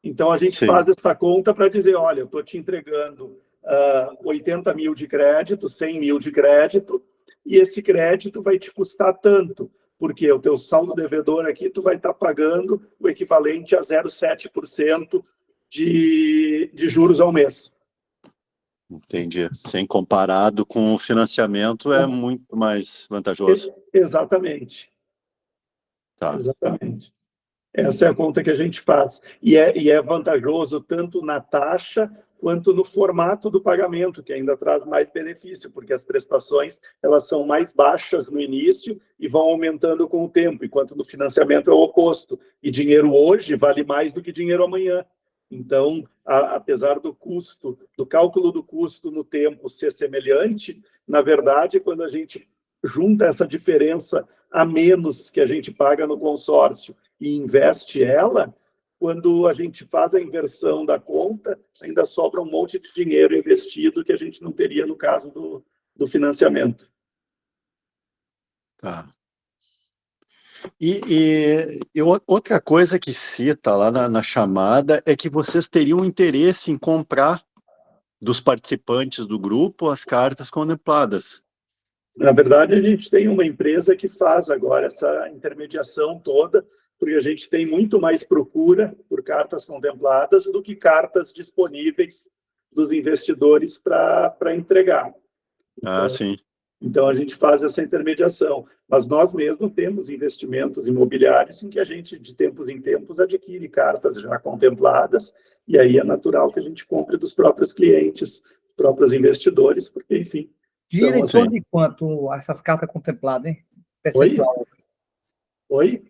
Então, a gente faz essa conta para dizer, olha, eu estou te entregando 80 mil de crédito, 100 mil de crédito, e esse crédito vai te custar tanto, porque o teu saldo devedor aqui, tu vai estar pagando o equivalente a 0,7% de juros ao mês. Entendi. Sem comparado com o financiamento, é muito mais vantajoso. Exatamente. Tá. Exatamente. Essa é a conta que a gente faz. E é vantajoso tanto na taxa quanto no formato do pagamento, que ainda traz mais benefício, porque as prestações elas são mais baixas no início e vão aumentando com o tempo, enquanto no financiamento é o oposto. E dinheiro hoje vale mais do que dinheiro amanhã. Então, apesar do custo, do cálculo do custo no tempo ser semelhante, na verdade, quando a gente junta essa diferença a menos que a gente paga no consórcio e investe ela, quando a gente faz a inversão da conta, ainda sobra um monte de dinheiro investido que a gente não teria no caso do financiamento. Tá. E outra coisa que cita lá na chamada é que vocês teriam interesse em comprar dos participantes do grupo as cartas contempladas. Na verdade, a gente tem uma empresa que faz agora essa intermediação toda, porque a gente tem muito mais procura por cartas contempladas do que cartas disponíveis dos investidores para entregar. Então, sim. Então, a gente faz essa intermediação. Mas nós mesmos temos investimentos imobiliários em que a gente, de tempos em tempos, adquire cartas já contempladas, e aí é natural que a gente compre dos próprios clientes, próprios investidores, porque, enfim... Gira em torno de quanto essas cartas contempladas, hein? Percentual. Oi?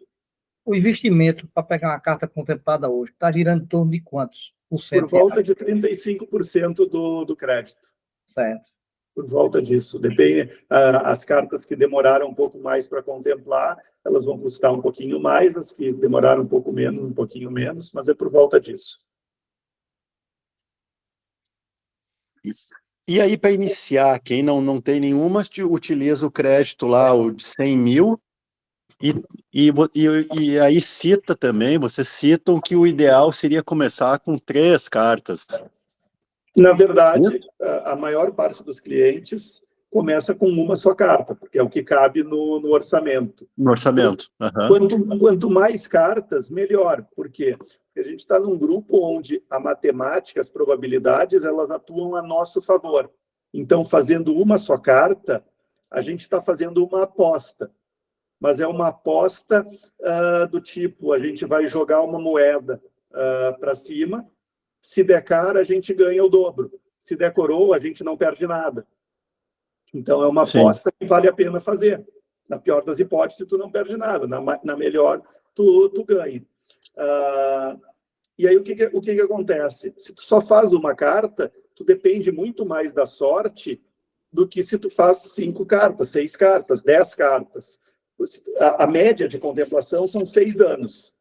O investimento para pegar uma carta contemplada hoje está girando em torno de quantos por cento? Por volta de 35% do crédito. Certo. Por volta disso. Depende, as cartas que demoraram um pouco mais para contemplar, elas vão custar um pouquinho mais, as que demoraram um pouco menos, um pouquinho menos, mas é por volta disso. E aí, para iniciar, quem não tem nenhuma, utiliza o crédito lá, o de 100 mil, E aí cita também, vocês citam que o ideal seria começar com 3 cartas. Na verdade, a maior parte dos clientes começa com uma só carta, porque é o que cabe no orçamento. No orçamento. Uhum. Quanto mais cartas, melhor. Por quê? Porque a gente está num grupo onde a matemática, as probabilidades, elas atuam a nosso favor. Então, fazendo uma só carta, a gente está fazendo uma aposta. Mas é uma aposta do tipo, a gente vai jogar uma moeda para cima, se der cara, a gente ganha o dobro. Se der coroa, a gente não perde nada. Então, é uma aposta que vale a pena fazer. Na pior das hipóteses, tu não perde nada. Na melhor, tu ganha. E aí, o que acontece? Se tu só faz uma carta, tu depende muito mais da sorte do que se tu faz 5 cartas, 6 cartas, 10 cartas. A média de contemplação são 6 anos.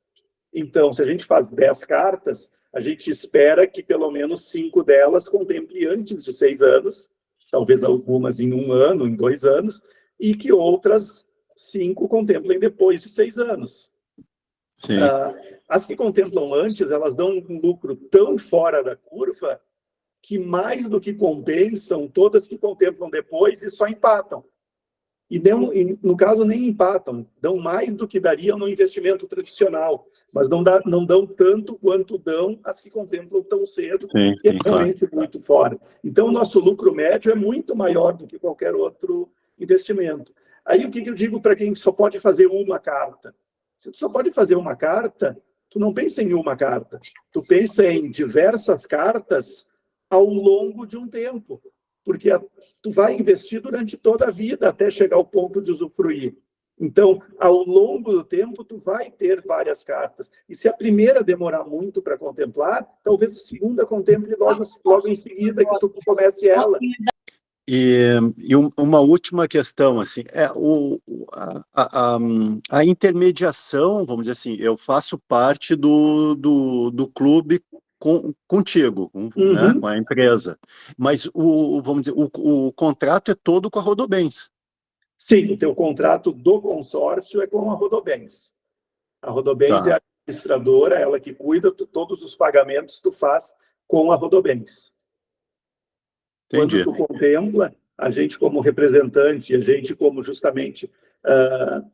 Então, se a gente faz 10 cartas, a gente espera que pelo menos 5 delas contemple antes de 6 anos, talvez algumas em 1 ano, em 2 anos, e que outras 5 contemplem depois de 6 anos. Sim. As que contemplam antes, elas dão um lucro tão fora da curva que mais do que compensam todas que contemplam depois e só empatam. E no caso, nem empatam, dão mais do que dariam no investimento tradicional, mas não dão tanto quanto dão as que contemplam tão cedo, que é realmente muito fora. Então, o nosso lucro médio é muito maior do que qualquer outro investimento. Aí, o que eu digo para quem só pode fazer uma carta? Se tu só pode fazer uma carta, tu não pensa em uma carta, tu pensa em diversas cartas ao longo de um tempo. Porque tu vai investir durante toda a vida até chegar ao ponto de usufruir. Então, ao longo do tempo, tu vai ter várias cartas. E se a primeira demorar muito para contemplar, talvez a segunda contemple logo em seguida que tu comece ela. E uma última questão, assim, a intermediação, vamos dizer assim, eu faço parte do clube contigo, né, com a empresa. Mas, vamos dizer, o contrato é todo com a Rodobens. Sim, o teu contrato do consórcio é com a Rodobens. A Rodobens é a administradora, ela que cuida, todos os pagamentos tu faz com a Rodobens. Entendi. Quando tu contempla, a gente como representante, a gente como justamente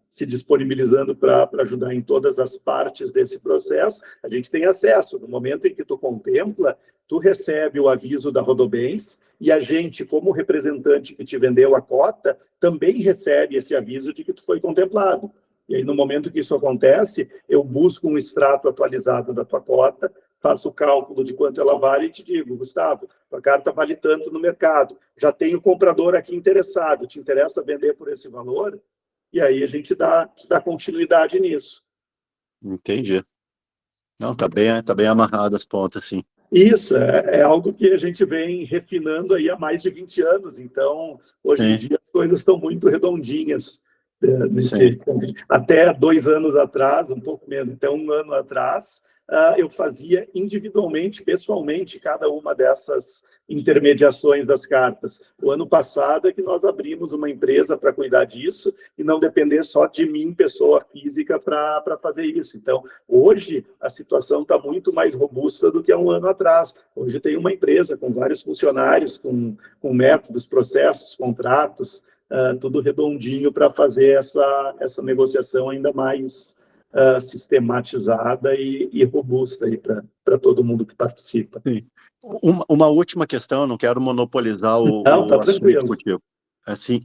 se disponibilizando para ajudar em todas as partes desse processo, a gente tem acesso. No momento em que tu contempla, tu recebe o aviso da Rodobens e a gente, como representante que te vendeu a cota, também recebe esse aviso de que tu foi contemplado. E aí, no momento que isso acontece, eu busco um extrato atualizado da tua cota, faço o cálculo de quanto ela vale e te digo, Gustavo, tua carta vale tanto no mercado, já tenho comprador aqui interessado, te interessa vender por esse valor? E aí a gente dá continuidade nisso. Entendi. Não, tá bem amarrado as pontas, sim. Isso, é algo que a gente vem refinando aí há mais de 20 anos, então, hoje em dia as coisas estão muito redondinhas. Até 2 anos atrás, um pouco menos, até 1 ano atrás, eu fazia individualmente, pessoalmente, cada uma dessas intermediações das cartas. O ano passado é que nós abrimos uma empresa para cuidar disso e não depender só de mim, pessoa física, para fazer isso. Então, hoje, a situação está muito mais robusta do que há 1 ano atrás. Hoje tem uma empresa com vários funcionários, com métodos, processos, contratos, tudo redondinho para fazer essa negociação ainda mais sistematizada e robusta para todo mundo que participa. Sim. Uma última questão, eu não quero monopolizar o tranquilo. Contigo. Assim,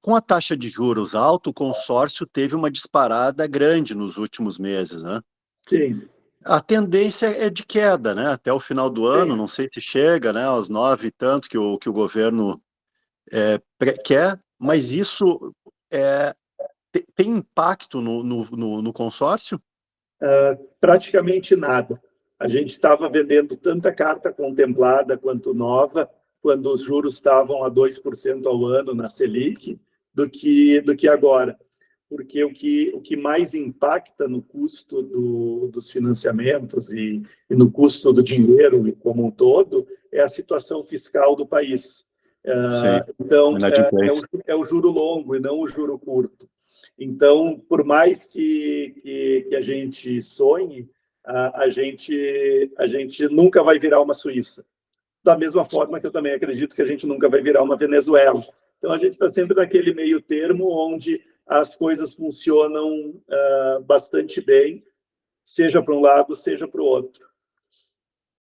com a taxa de juros alta, o consórcio teve uma disparada grande nos últimos meses, né? Sim. A tendência é de queda, né? Até o final do ano, não sei se chega, né, aos 9 e tanto que o governo quer, mas isso tem impacto no consórcio? Praticamente nada. A gente estava vendendo tanta carta contemplada quanto nova, quando os juros estavam a 2% ao ano na Selic, do que agora. Porque o que mais impacta no custo dos financiamentos e no custo do dinheiro como um todo é a situação fiscal do país. Então, é o juro longo e não o juro curto. Então, por mais que a gente sonhe, a gente nunca vai virar uma Suíça. Da mesma forma que eu também acredito que a gente nunca vai virar uma Venezuela. Então, a gente está sempre naquele meio termo onde as coisas funcionam bastante bem, seja para um lado, seja para o outro.